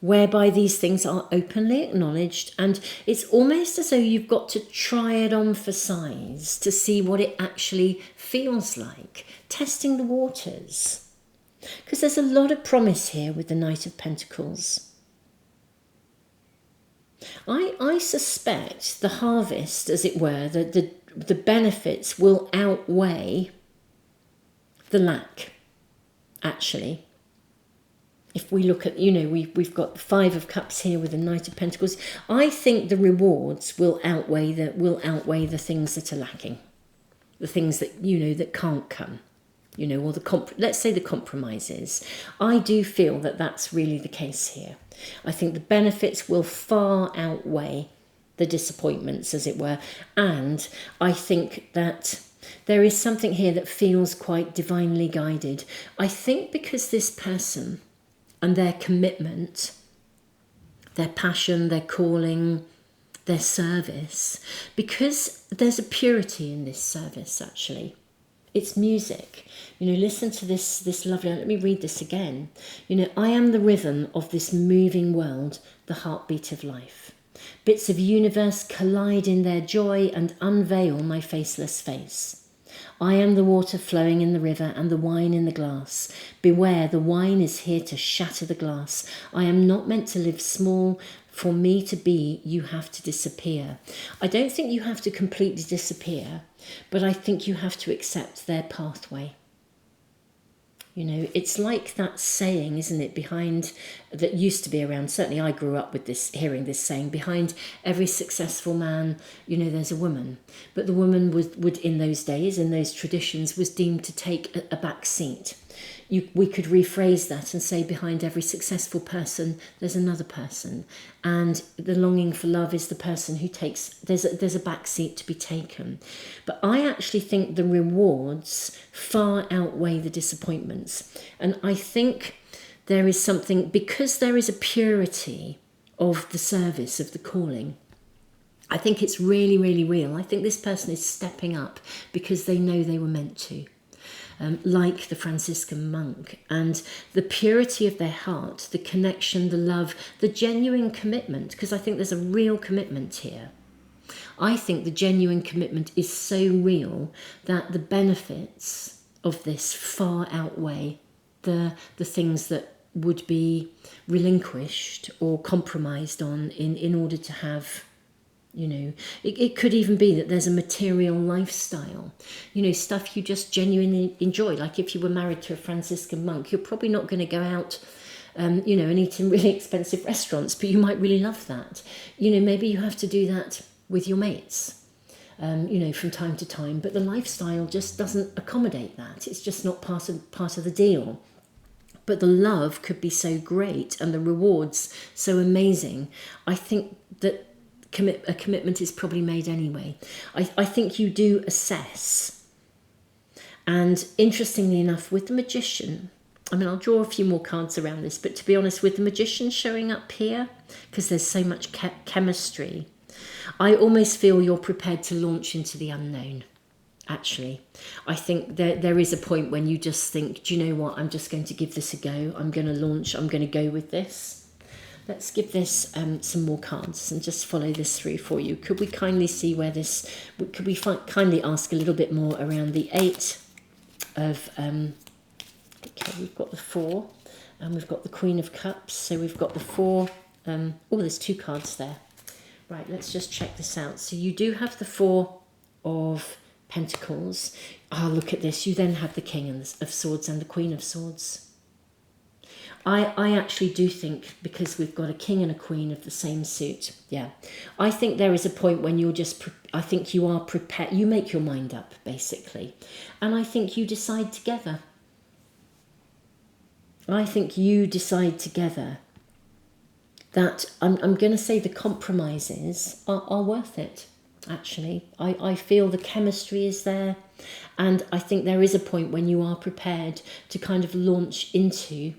A: whereby these things are openly acknowledged, and it's almost as though you've got to try it on for size to see what it actually feels like, testing the waters. Because there's a lot of promise here with the Knight of Pentacles. I suspect the harvest, as it were, the benefits will outweigh the lack, actually. If we look at, we've got the Five of Cups here with the Knight of Pentacles. I think the rewards will outweigh the things that are lacking, the things that that can't come, or let's say the compromises. I do feel that that's really the case here. I think the benefits will far outweigh the disappointments, as it were, and I think that there is something here that feels quite divinely guided. I think because this person and their commitment, their passion, their calling, their service, because there's a purity in this service, actually. It's music. Listen to this lovely, let me read this again. I am the rhythm of this moving world, the heartbeat of life. Bits of universe collide in their joy and unveil my faceless face. I am the water flowing in the river and the wine in the glass. Beware, the wine is here to shatter the glass. I am not meant to live small. For me to be, you have to disappear. I don't think you have to completely disappear, but I think you have to accept their pathway. It's like that saying, isn't it, that used to be around, certainly I grew up with this, hearing this saying, behind every successful man, there's a woman. But the woman would in those days, in those traditions, was deemed to take a back seat. We could rephrase that and say behind every successful person, there's another person. And the longing for love is the person who there's a back seat to be taken. But I actually think the rewards far outweigh the disappointments. And I think there is something, because there is a purity of the service, of the calling, I think it's really, really real. I think this person is stepping up because they know they were meant to. Like the Franciscan monk, and the purity of their heart, the connection, the love, the genuine commitment, because I think there's a real commitment here. I think the genuine commitment is so real that the benefits of this far outweigh the things that would be relinquished or compromised on in order to have. It could even be that there's a material lifestyle, stuff you just genuinely enjoy. Like if you were married to a Franciscan monk, you're probably not going to go out, and eat in really expensive restaurants, but you might really love that. Maybe you have to do that with your mates, from time to time, but the lifestyle just doesn't accommodate that. It's just not part of the deal. But the love could be so great and the rewards so amazing. I think that a commitment is probably made anyway. I think you do assess. And interestingly enough, with the Magician, I'll draw a few more cards around this, but to be honest, with the Magician showing up here, because there's so much chemistry, I almost feel you're prepared to launch into the unknown, actually. I think there is a point when you just think, do you know what, I'm just going to give this a go. I'm going to launch, I'm going to go with this. Let's give this some more cards and just follow this through for you. Could we kindly see could we kindly ask a little bit more around the Eight of, okay, we've got the Four and we've got the Queen of Cups. So we've got the Four, there's two cards there. Right, let's just check this out. So you do have the Four of Pentacles. Look at this. You then have the King of Swords and the Queen of Swords. I actually do think, because we've got a king and a queen of the same suit, yeah, I think there is a point when you're just, I think you are prepared, you make your mind up, basically. And I think you decide together. I think you decide together that I'm going to say the compromises are worth it, actually. I feel the chemistry is there. And I think there is a point when you are prepared to kind of launch into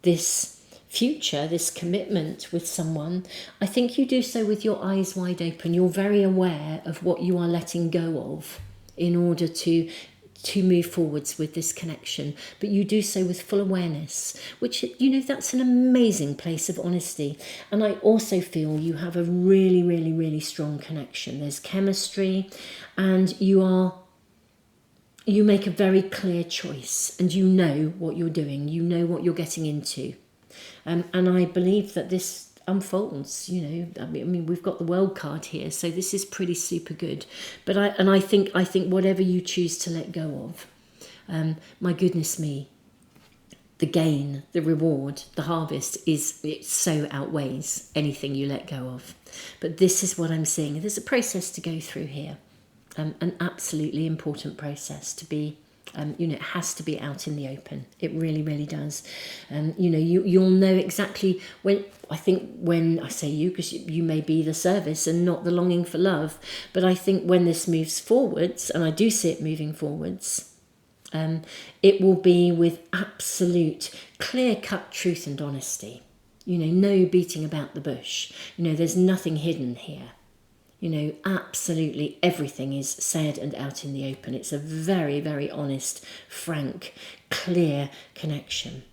A: this future, this commitment with someone. I think you do so with your eyes wide open. You're very aware of what you are letting go of in order to move forwards with this connection, but you do so with full awareness, which, you know, that's an amazing place of honesty. And I also feel you have a really, really, really strong connection. There's chemistry, and you make a very clear choice, and you know what you're doing, you know what you're getting into. And I believe that this unfolds, you know. I mean, we've got the world card here, so this is pretty super good. But I think whatever you choose to let go of, my goodness me, the gain, the reward, the harvest it so outweighs anything you let go of. But this is what I'm seeing. There's a process to go through here, an absolutely important process to be. You know, it has to be out in the open. It really, really does. You know, you'll know exactly when I say you, because you may be the service and not the longing for love. But I think when this moves forwards, and I do see it moving forwards, it will be with absolute clear-cut truth and honesty. You know, no beating about the bush. You know, there's nothing hidden here. You know, absolutely everything is said and out in the open. It's a very, very honest, frank, clear connection.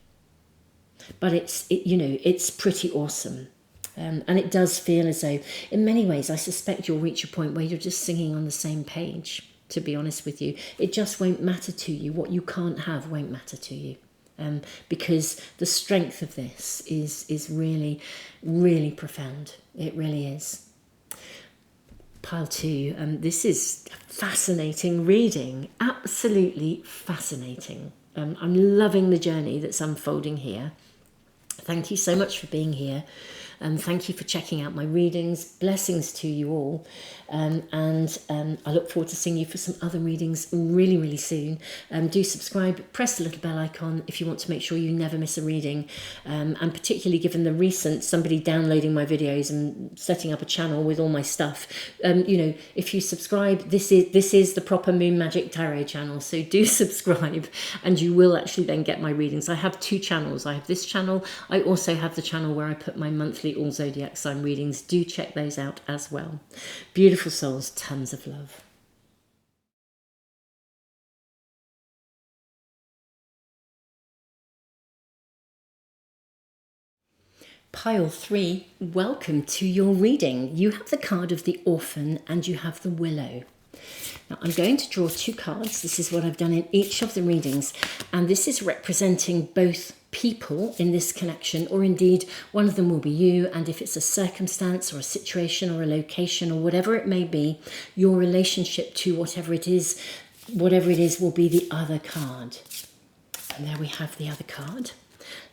A: But it's pretty awesome. And it does feel as though, in many ways, I suspect you'll reach a point where you're just singing on the same page, to be honest with you. It just won't matter to you. What you can't have won't matter to you. Because the strength of this is really, really profound. It really is. Pile 2, this is fascinating reading, absolutely fascinating. I'm loving the journey that's unfolding here. Thank you so much for being here. Thank you for checking out my readings. Blessings to you all. And I look forward to seeing you for some other readings really, really soon. Do subscribe, press the little bell icon if you want to make sure you never miss a reading. And particularly given the recent somebody downloading my videos and setting up a channel with all my stuff. You know, if you subscribe, this is the proper Moon Magic Tarot channel. So do subscribe, and you will actually then get my readings. I have 2 channels. I have this channel. I also have the channel where I put my monthly all zodiac sign readings. Do check those out as well. Beautiful souls, tons of love. Pile 3, welcome to your reading. You have the card of the Orphan and you have the Willow. Now I'm going to draw 2 cards. This is what I've done in each of the readings, and this is representing both people in this connection, or indeed one of them will be you, and if it's a circumstance or a situation or a location or whatever it may be, your relationship to whatever it is will be the other card. And there we have the other card.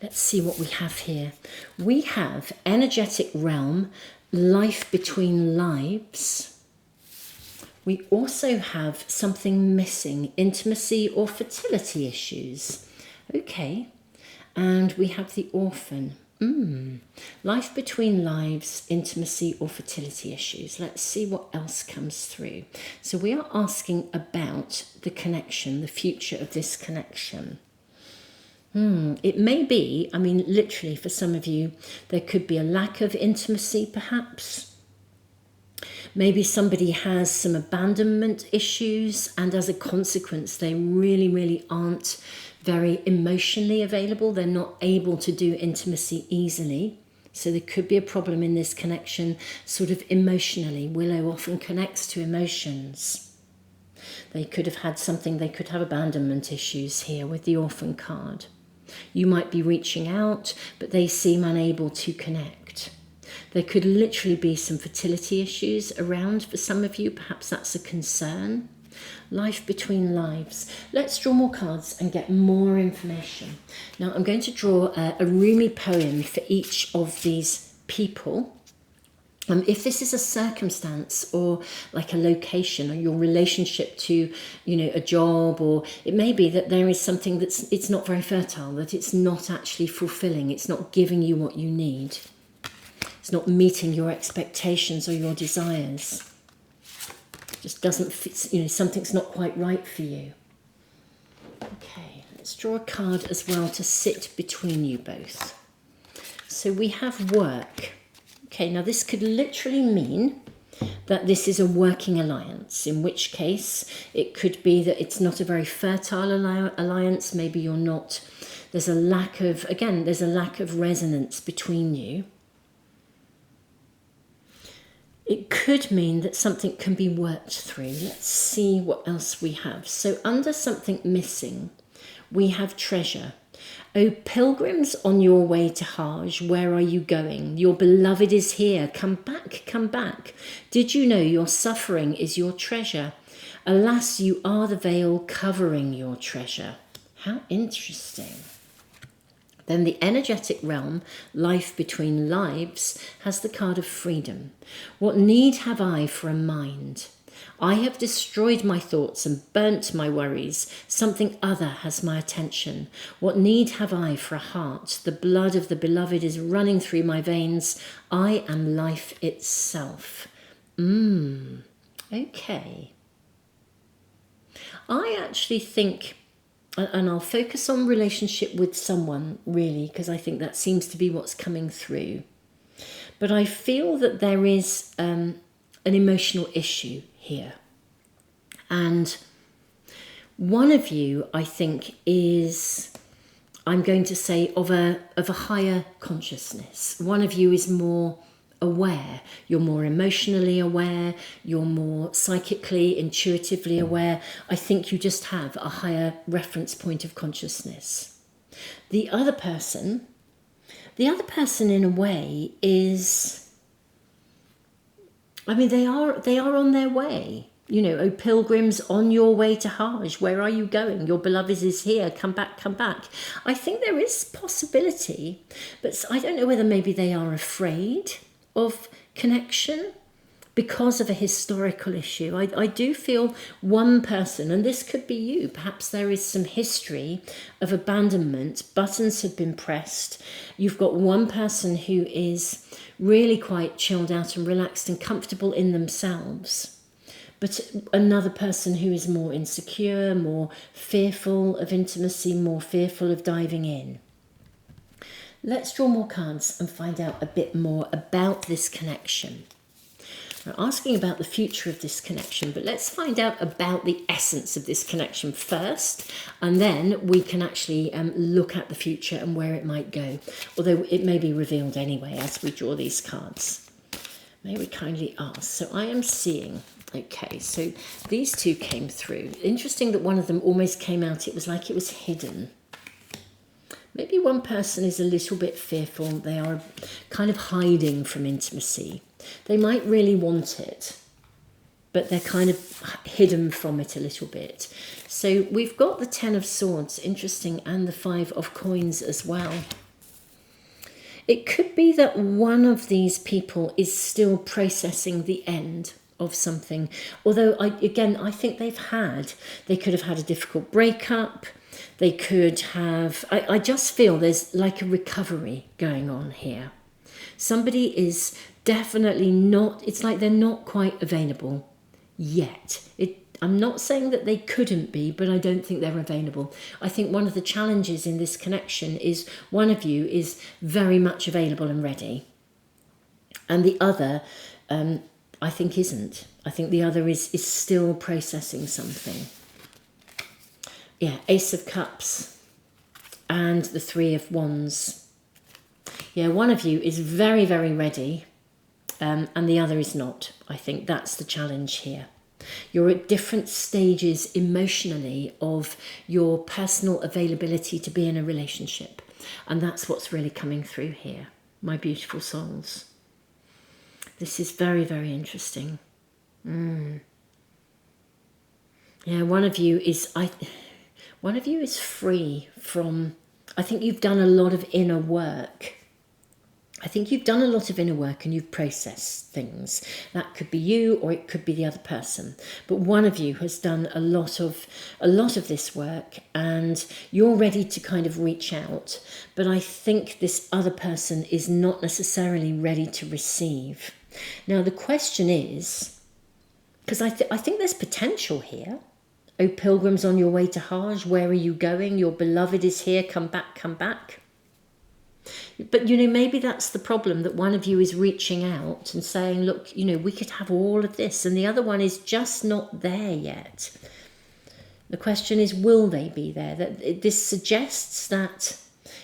A: Let's see what we have here. We have energetic realm, life between lives. We also have something missing, intimacy or fertility issues. Okay. And we have the Orphan. Life between lives, intimacy or fertility issues. Let's see what else comes through. So we are asking about the connection, the future of this connection. It may be, I mean, literally for some of you, there could be a lack of intimacy perhaps. Maybe somebody has some abandonment issues, and as a consequence, they really, really aren't very emotionally available. They're not able to do intimacy easily. So there could be a problem in this connection, sort of emotionally. Willow often connects to emotions. They could have had something, they could have abandonment issues here with the Orphan card. You might be reaching out, but they seem unable to connect. There could literally be some fertility issues around for some of you. Perhaps that's a concern. Life between lives. Let's draw more cards and get more information. Now I'm going to draw a Rumi poem for each of these people. If this is a circumstance or like a location or your relationship to, a job, or it may be that there is something it's not very fertile, that it's not actually fulfilling, it's not giving you what you need. It's not meeting your expectations or your desires. It just doesn't fit, something's not quite right for you. Okay, let's draw a card as well to sit between you both. So we have work. Okay, now this could literally mean that this is a working alliance, in which case it could be that it's not a very fertile alliance. Maybe you're not, there's a lack of resonance between you. It could mean that something can be worked through. Let's see what else we have. So under something missing, we have treasure. O pilgrims on your way to Hajj, where are you going? Your beloved is here. Come back, come back. Did you know your suffering is your treasure? Alas, you are the veil covering your treasure. How interesting. Then the energetic realm, life between lives, has the card of freedom. What need have I for a mind? I have destroyed my thoughts and burnt my worries. Something other has my attention. What need have I for a heart? The blood of the beloved is running through my veins. I am life itself. Okay. I actually think, and I'll focus on relationship with someone really, because I think that seems to be what's coming through. But I feel that there is an emotional issue here. And one of you, I think, is, I'm going to say, of a higher consciousness. One of you is more aware. You're more emotionally aware. You're more psychically, intuitively aware. I think you just have a higher reference point of consciousness. The other person in a way is, they are on their way. O pilgrims on your way to Hajj, where are you going? Your beloved is here. Come back, come back. I think there is possibility, but I don't know whether maybe they are afraid of connection because of a historical issue. I do feel one person, and this could be you, perhaps there is some history of abandonment, buttons have been pressed. You've got one person who is really quite chilled out and relaxed and comfortable in themselves, but another person who is more insecure, more fearful of intimacy, more fearful of diving in. Let's draw more cards and find out a bit more about this connection. We're asking about the future of this connection, but let's find out about the essence of this connection first, and then we can actually look at the future and where it might go, although it may be revealed anyway as we draw these cards. May we kindly ask. So I am seeing, okay, so these two came through. Interesting that one of them almost came out, it was like it was hidden. Maybe one person is a little bit fearful. They are kind of hiding from intimacy. They might really want it, but they're kind of hidden from it a little bit. So we've got the 10 of Swords, interesting, and the 5 of Coins as well. It could be that one of these people is still processing the end of something. Although, I think they could have had a difficult breakup. They could have, I just feel there's like a recovery going on here. Somebody is definitely not, it's like they're not quite available yet. I'm not saying that they couldn't be, but I don't think they're available. I think one of the challenges in this connection is one of you is very much available and ready, and the other, I think, isn't. I think the other is still processing something. Yeah, Ace of Cups and the 3 of Wands. Yeah, one of you is very, very ready, and the other is not. I think that's the challenge here. You're at different stages emotionally of your personal availability to be in a relationship. And that's what's really coming through here, my beautiful souls. This is very, very interesting. Yeah, one of you is free from, I think you've done a lot of inner work. I think you've done a lot of inner work and you've processed things. That could be you or it could be the other person. But one of you has done a lot of this work and you're ready to kind of reach out. But I think this other person is not necessarily ready to receive. Now the question is, because I think there's potential here. O pilgrims on your way to Hajj, where are you going? Your beloved is here, come back, come back. But, maybe that's the problem, that one of you is reaching out and saying, look, we could have all of this, and the other one is just not there yet. The question is, will they be there? This suggests that,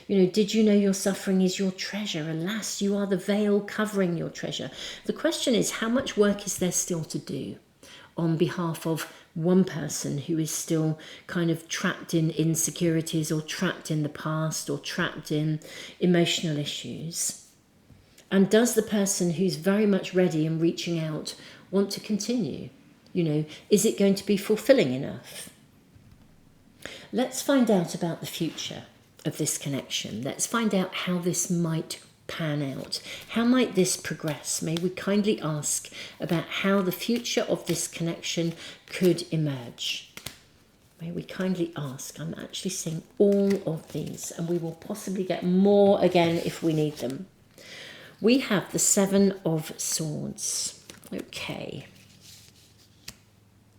A: did you know your suffering is your treasure? Alas, you are the veil covering your treasure. The question is, how much work is there still to do on behalf of one person who is still kind of trapped in insecurities or trapped in the past or trapped in emotional issues? And does the person who's very much ready and reaching out want to continue? Is it going to be fulfilling enough? Let's find out about the future of this connection. Let's find out how this might pan out. How might this progress? May we kindly ask about how the future of this connection could emerge. May we kindly ask. I'm actually seeing all of these and we will possibly get more again if we need them. We have the Seven of Swords. Okay.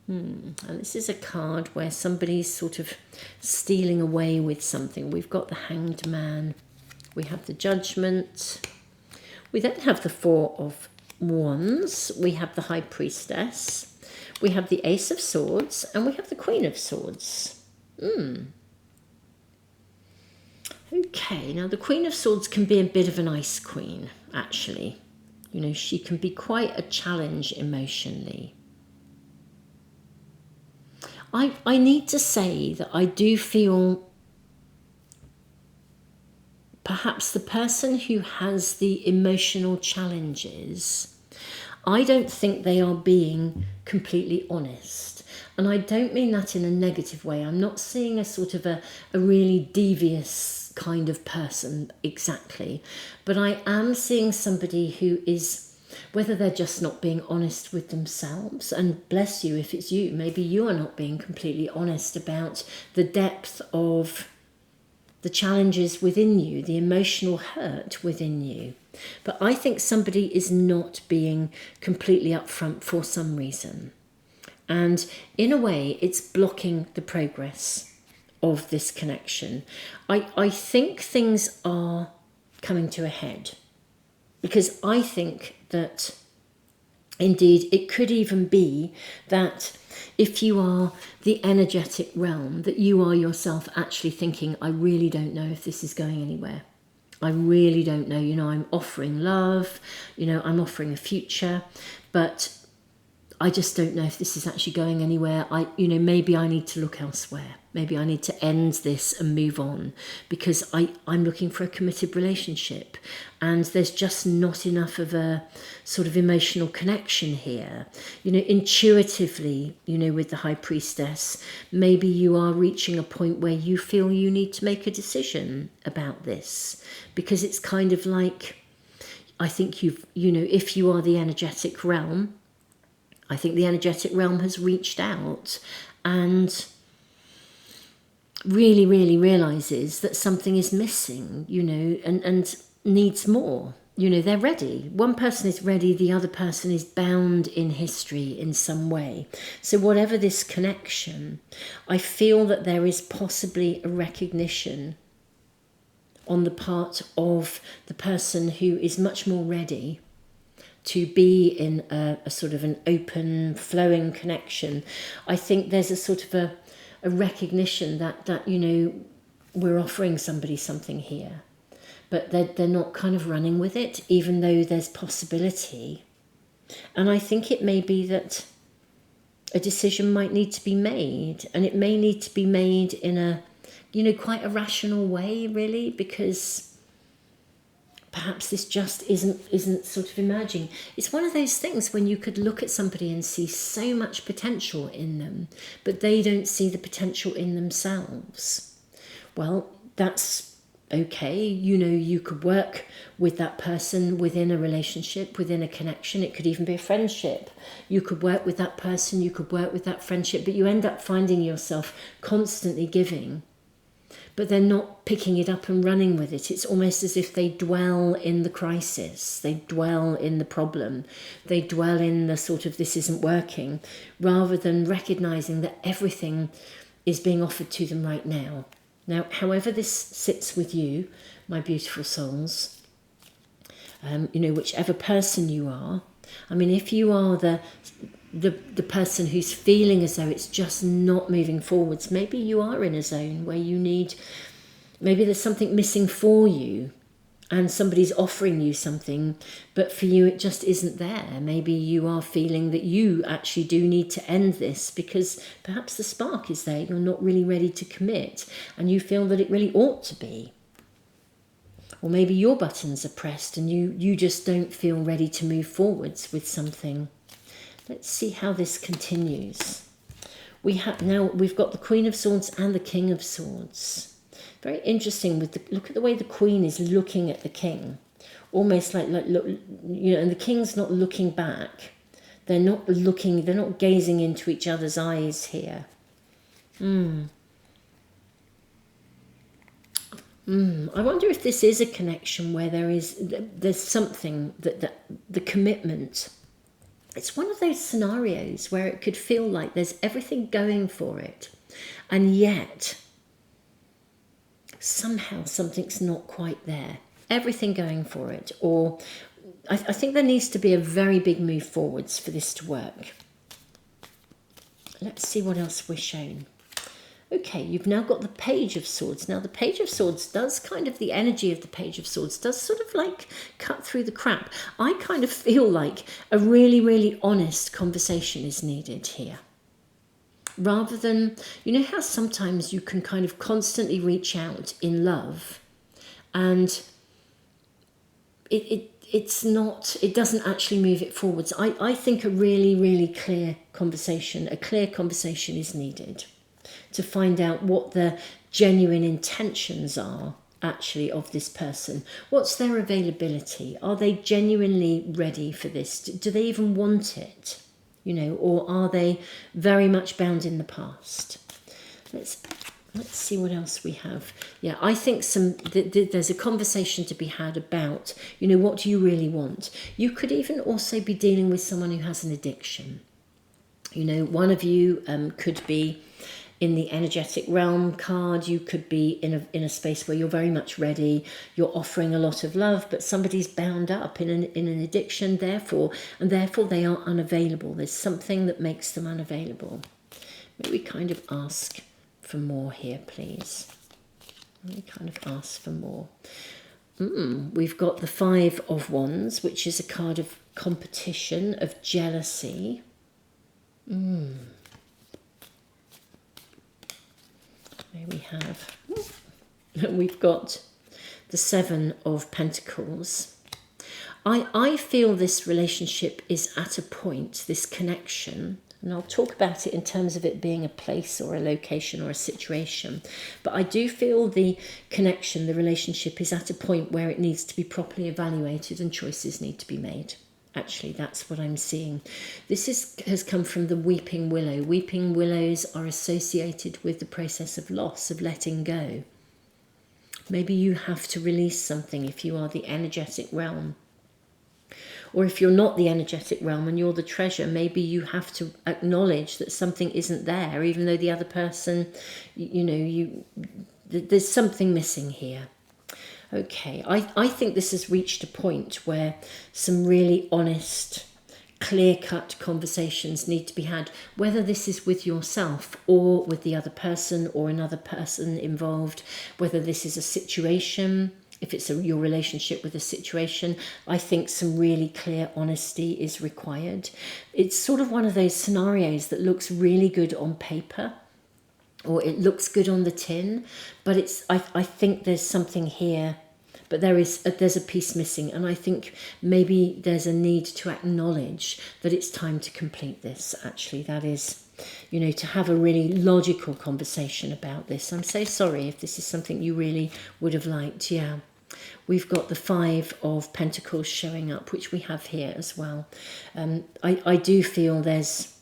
A: And this is a card where somebody's sort of stealing away with something. We've got the Hanged Man. We have the Judgment. We then have the Four of Wands. We have the High Priestess. We have the Ace of Swords. And we have the Queen of Swords. Okay, now the Queen of Swords can be a bit of an ice queen, actually. She can be quite a challenge emotionally. I need to say that I do feel perhaps the person who has the emotional challenges, I don't think they are being completely honest. And I don't mean that in a negative way. I'm not seeing a sort of a really devious kind of person exactly. But I am seeing somebody who is, whether they're just not being honest with themselves, and bless you if it's you, maybe you are not being completely honest about the depth of the challenges within you, the emotional hurt within you. But I think somebody is not being completely upfront for some reason. And in a way, it's blocking the progress of this connection. I think things are coming to a head, because I think that indeed it could even be that if you are the energetic realm, that you are yourself actually thinking, I really don't know if this is going anywhere. I really don't know. I'm offering love, I'm offering a future, but I just don't know if this is actually going anywhere. Maybe I need to look elsewhere. Maybe I need to end this and move on, because I'm looking for a committed relationship and there's just not enough of a sort of emotional connection here. Intuitively, with the High Priestess, maybe you are reaching a point where you feel you need to make a decision about this, because it's kind of like, I think if you are the energetic realm, I think the energetic realm has reached out and really, really realises that something is missing, and needs more. They're ready. One person is ready, the other person is bound in history in some way. So whatever this connection, I feel that there is possibly a recognition on the part of the person who is much more ready to be in a sort of an open, flowing connection. I think there's a sort of a recognition that we're offering somebody something here, but they're not kind of running with it, even though there's possibility. And I think it may be that a decision might need to be made, and it may need to be made in a quite a rational way, really, because perhaps this just isn't sort of emerging. It's one of those things when you could look at somebody and see so much potential in them, but they don't see the potential in themselves. Well, that's okay. You know, you could work with that person within a relationship, within a connection. It could even be a friendship. You could work with that person, you could work with that friendship, but you end up finding yourself constantly giving, but they're not picking it up and running with it. It's almost as if they dwell in the crisis, they dwell in the problem, they dwell in the sort of this isn't working, rather than recognizing that everything is being offered to them right now. Now, however this sits with you, my beautiful souls, whichever person you are, I mean, if you are the person who's feeling as though it's just not moving forwards, maybe you are in a zone where maybe there's something missing for you and somebody's offering you something, but for you it just isn't there. Maybe you are feeling that you actually do need to end this because perhaps the spark is there, you're not really ready to commit, and you feel that it really ought to be. Or maybe your buttons are pressed and you just don't feel ready to move forwards with something. Let's see how this continues. We've got the Queen of Swords and the King of Swords. Very interesting. Look at the way the Queen is looking at the King, almost like look, and the King's not looking back. They're not gazing into each other's eyes here. I wonder if this is a connection where there's something that the commitment. It's one of those scenarios where it could feel like there's everything going for it, and yet somehow something's not quite there. Everything going for it, or I think there needs to be a very big move forwards for this to work. Let's see what else we're shown. Okay, you've now got the Page of Swords. Now the Page of Swords does the energy of the Page of Swords does sort of like cut through the crap. I kind of feel like a really, really honest conversation is needed here. Rather than, how sometimes you can kind of constantly reach out in love and it doesn't actually move it forwards. I think a really, really clear conversation is needed to find out what the genuine intentions are actually of this person. What's their availability? Are they genuinely ready for this? Do they even want it? Or are they very much bound in the past? Let's see what else we have. Yeah, I think there's a conversation to be had about, what do you really want? You could even also be dealing with someone who has an addiction. One of you could be in the energetic realm card. You could be in a space where you're very much ready, you're offering a lot of love, but somebody's bound up in an addiction, therefore they are unavailable. There's something that makes them unavailable. May we kind of ask for more here, please? May we kind of ask for more? We've got the Five of Wands, which is a card of competition, of jealousy. There we have. We've got the Seven of Pentacles. I feel this relationship is at a point, this connection, and I'll talk about it in terms of it being a place or a location or a situation, but I do feel the connection, the relationship is at a point where it needs to be properly evaluated and choices need to be made. Actually, that's what I'm seeing. This has come from the Weeping Willow. Weeping willows are associated with the process of loss, of letting go. Maybe you have to release something if you are the energetic realm. Or if you're not the energetic realm and you're the treasure, maybe you have to acknowledge that something isn't there, even though the other person, there's something missing here. Okay, I think this has reached a point where some really honest, clear-cut conversations need to be had, whether this is with yourself or with the other person or another person involved, whether this is a situation, if it's your relationship with a situation. I think some really clear honesty is required. It's sort of one of those scenarios that looks really good on paper, or it looks good on the tin, but I think there's something here but there's a piece missing, and I think maybe there's a need to acknowledge that it's time to complete this. Actually, that is, to have a really logical conversation about this. I'm so sorry if this is something you really would have liked. Yeah. We've got the Five of Pentacles showing up, which we have here as well. I do feel there's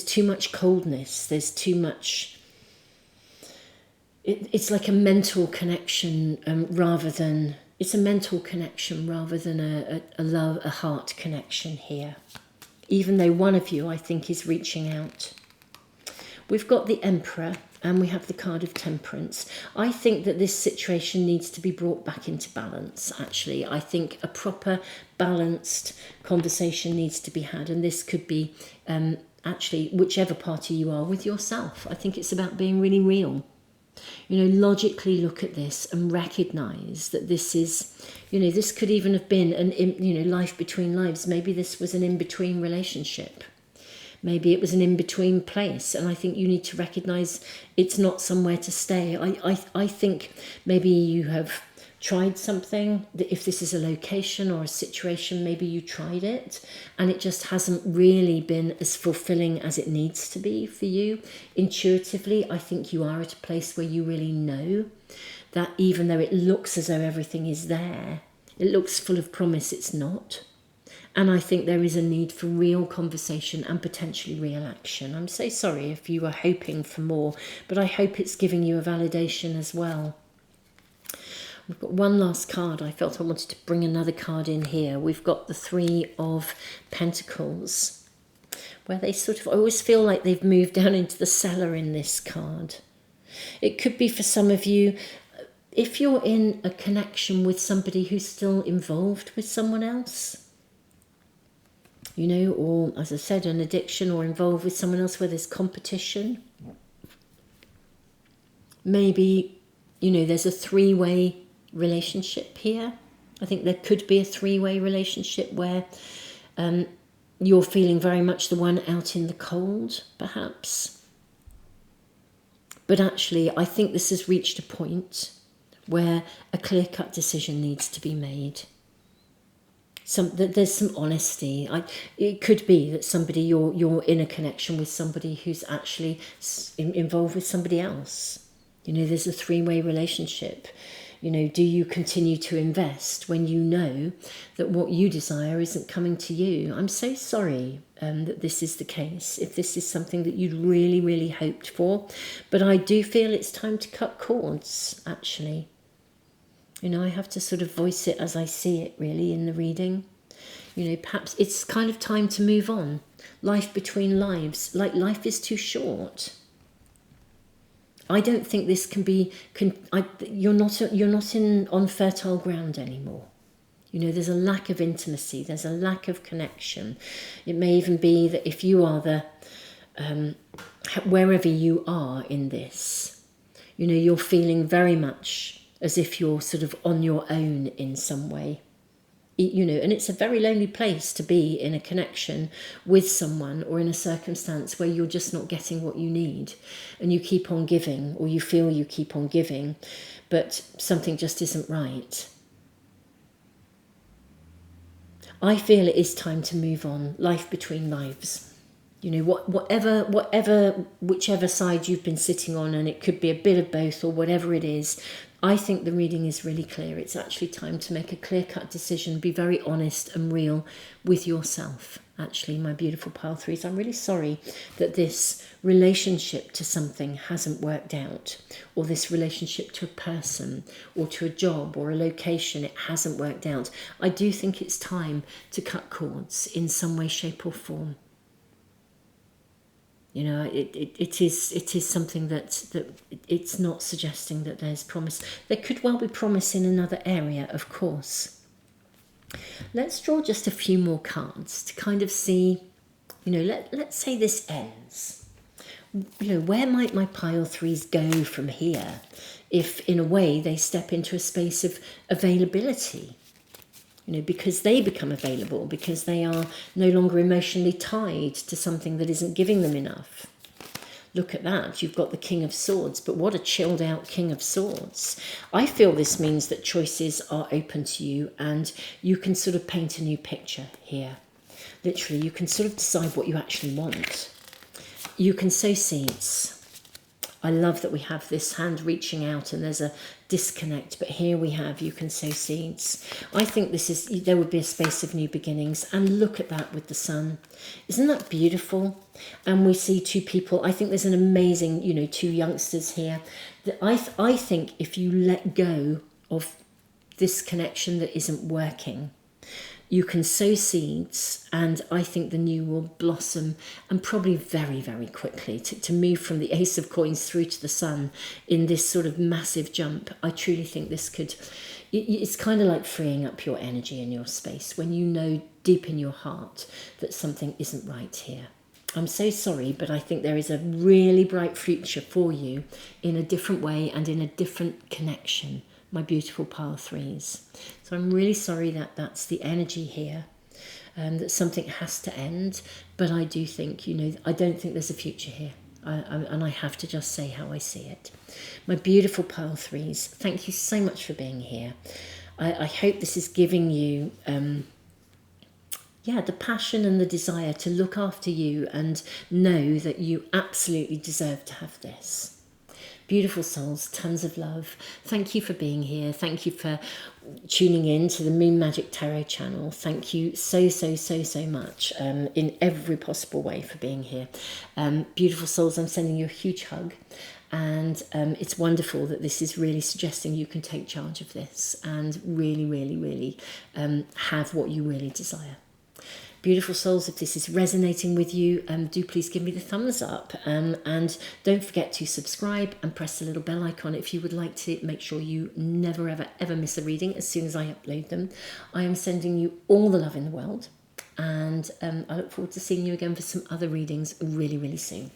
A: too much coldness. There's too much. It's like a mental connection rather than a mental connection rather than a heart connection here. Even though one of you, I think, is reaching out. We've got the Emperor. And we have the card of Temperance. I think that this situation needs to be brought back into balance, actually. I think a proper, balanced conversation needs to be had. And this could be, actually, whichever party you are, with yourself. I think it's about being really real. Logically look at this and recognise that this is, this could even have been life between lives. Maybe this was an in-between relationship. Maybe it was an in-between place, and I think you need to recognise it's not somewhere to stay. I think maybe you have tried something, that if this is a location or a situation, maybe you tried it, and it just hasn't really been as fulfilling as it needs to be for you. Intuitively, I think you are at a place where you really know that even though it looks as though everything is there, it looks full of promise, it's not. And I think there is a need for real conversation and potentially real action. I'm so sorry if you were hoping for more, but I hope it's giving you a validation as well. We've got one last card. I felt I wanted to bring another card in here. We've got the Three of Pentacles, where they I always feel like they've moved down into the cellar in this card. It could be for some of you, if you're in a connection with somebody who's still involved with someone else, or, as I said, an addiction, or involved with someone else where there's competition. Maybe, there's a three-way relationship here. I think there could be a three-way relationship where you're feeling very much the one out in the cold, perhaps. But actually, I think this has reached a point where a clear-cut decision needs to be made. There's some honesty. It could be that somebody you're in a connection with somebody who's actually involved with somebody else. There's a three-way relationship. Do you continue to invest when you know that what you desire isn't coming to you? I'm so sorry that this is the case, if this is something that you'd really, really hoped for. But I do feel it's time to cut cords, actually. I have to voice it as I see it, really, in the reading. Perhaps it's kind of time to move on. Life between lives, life is too short. I don't think this can be. You're not on fertile ground anymore. There's a lack of intimacy. There's a lack of connection. It may even be that if you are wherever you are in this, you're feeling very much as if you're on your own in some way. And it's a very lonely place to be in a connection with someone or in a circumstance where you're just not getting what you need, and you keep on giving, or you feel you keep on giving, but something just isn't right. I feel it is time to move on. Life between lives. Whichever side you've been sitting on, and it could be a bit of both or whatever it is, I think the reading is really clear. It's actually time to make a clear-cut decision, be very honest and real with yourself. Actually, my beautiful pile threes, I'm really sorry that this relationship to something hasn't worked out, or this relationship to a person or to a job or a location, it hasn't worked out. I do think it's time to cut cords in some way, shape or form. It is something that it's not suggesting that there's promise. There could well be promise in another area, of course. Let's draw just a few more cards to kind of see, let's say this ends. Where might my pile threes go from here if, in a way, they step into a space of availability? Because they become available, because they are no longer emotionally tied to something that isn't giving them enough. look at that, you've got the King of Swords, but what a chilled out King of Swords. I feel this means that choices are open to you and you can sort of paint a new picture here. Literally, you can sort of decide what you actually want. You can sow seeds. I love that we have this hand reaching out and there's a disconnect, but here we have, you can sow seeds. I think there would be a space of new beginnings, and look at that with the sun. Isn't that beautiful? And we see two people. I think there's an amazing, two youngsters here. I think if you let go of this connection that isn't working, you can sow seeds, and I think the new will blossom, and probably very, very quickly to move from the Ace of Coins through to the Sun in this sort of massive jump. I truly think this it's kind of like freeing up your energy in your space when you know deep in your heart that something isn't right here. I'm so sorry, but I think there is a really bright future for you in a different way and in a different connection, my beautiful pile threes. So I'm really sorry that that's the energy here, that something has to end. But I do think, I don't think there's a future here. And I have to just say how I see it. My beautiful pile threes, thank you so much for being here. I hope this is giving you the passion and the desire to look after you and know that you absolutely deserve to have this. Beautiful souls, tons of love. Thank you for being here. Thank you for tuning in to the Moon Magic Tarot channel. Thank you so, so, so, so much in every possible way for being here. Beautiful souls, I'm sending you a huge hug. And it's wonderful that this is really suggesting you can take charge of this and really, really, really have what you really desire. Beautiful souls, if this is resonating with you, do please give me the thumbs up, and don't forget to subscribe and press the little bell icon if you would like to make sure you never ever ever miss a reading as soon as I upload them. I am sending you all the love in the world, and I look forward to seeing you again for some other readings really, really soon.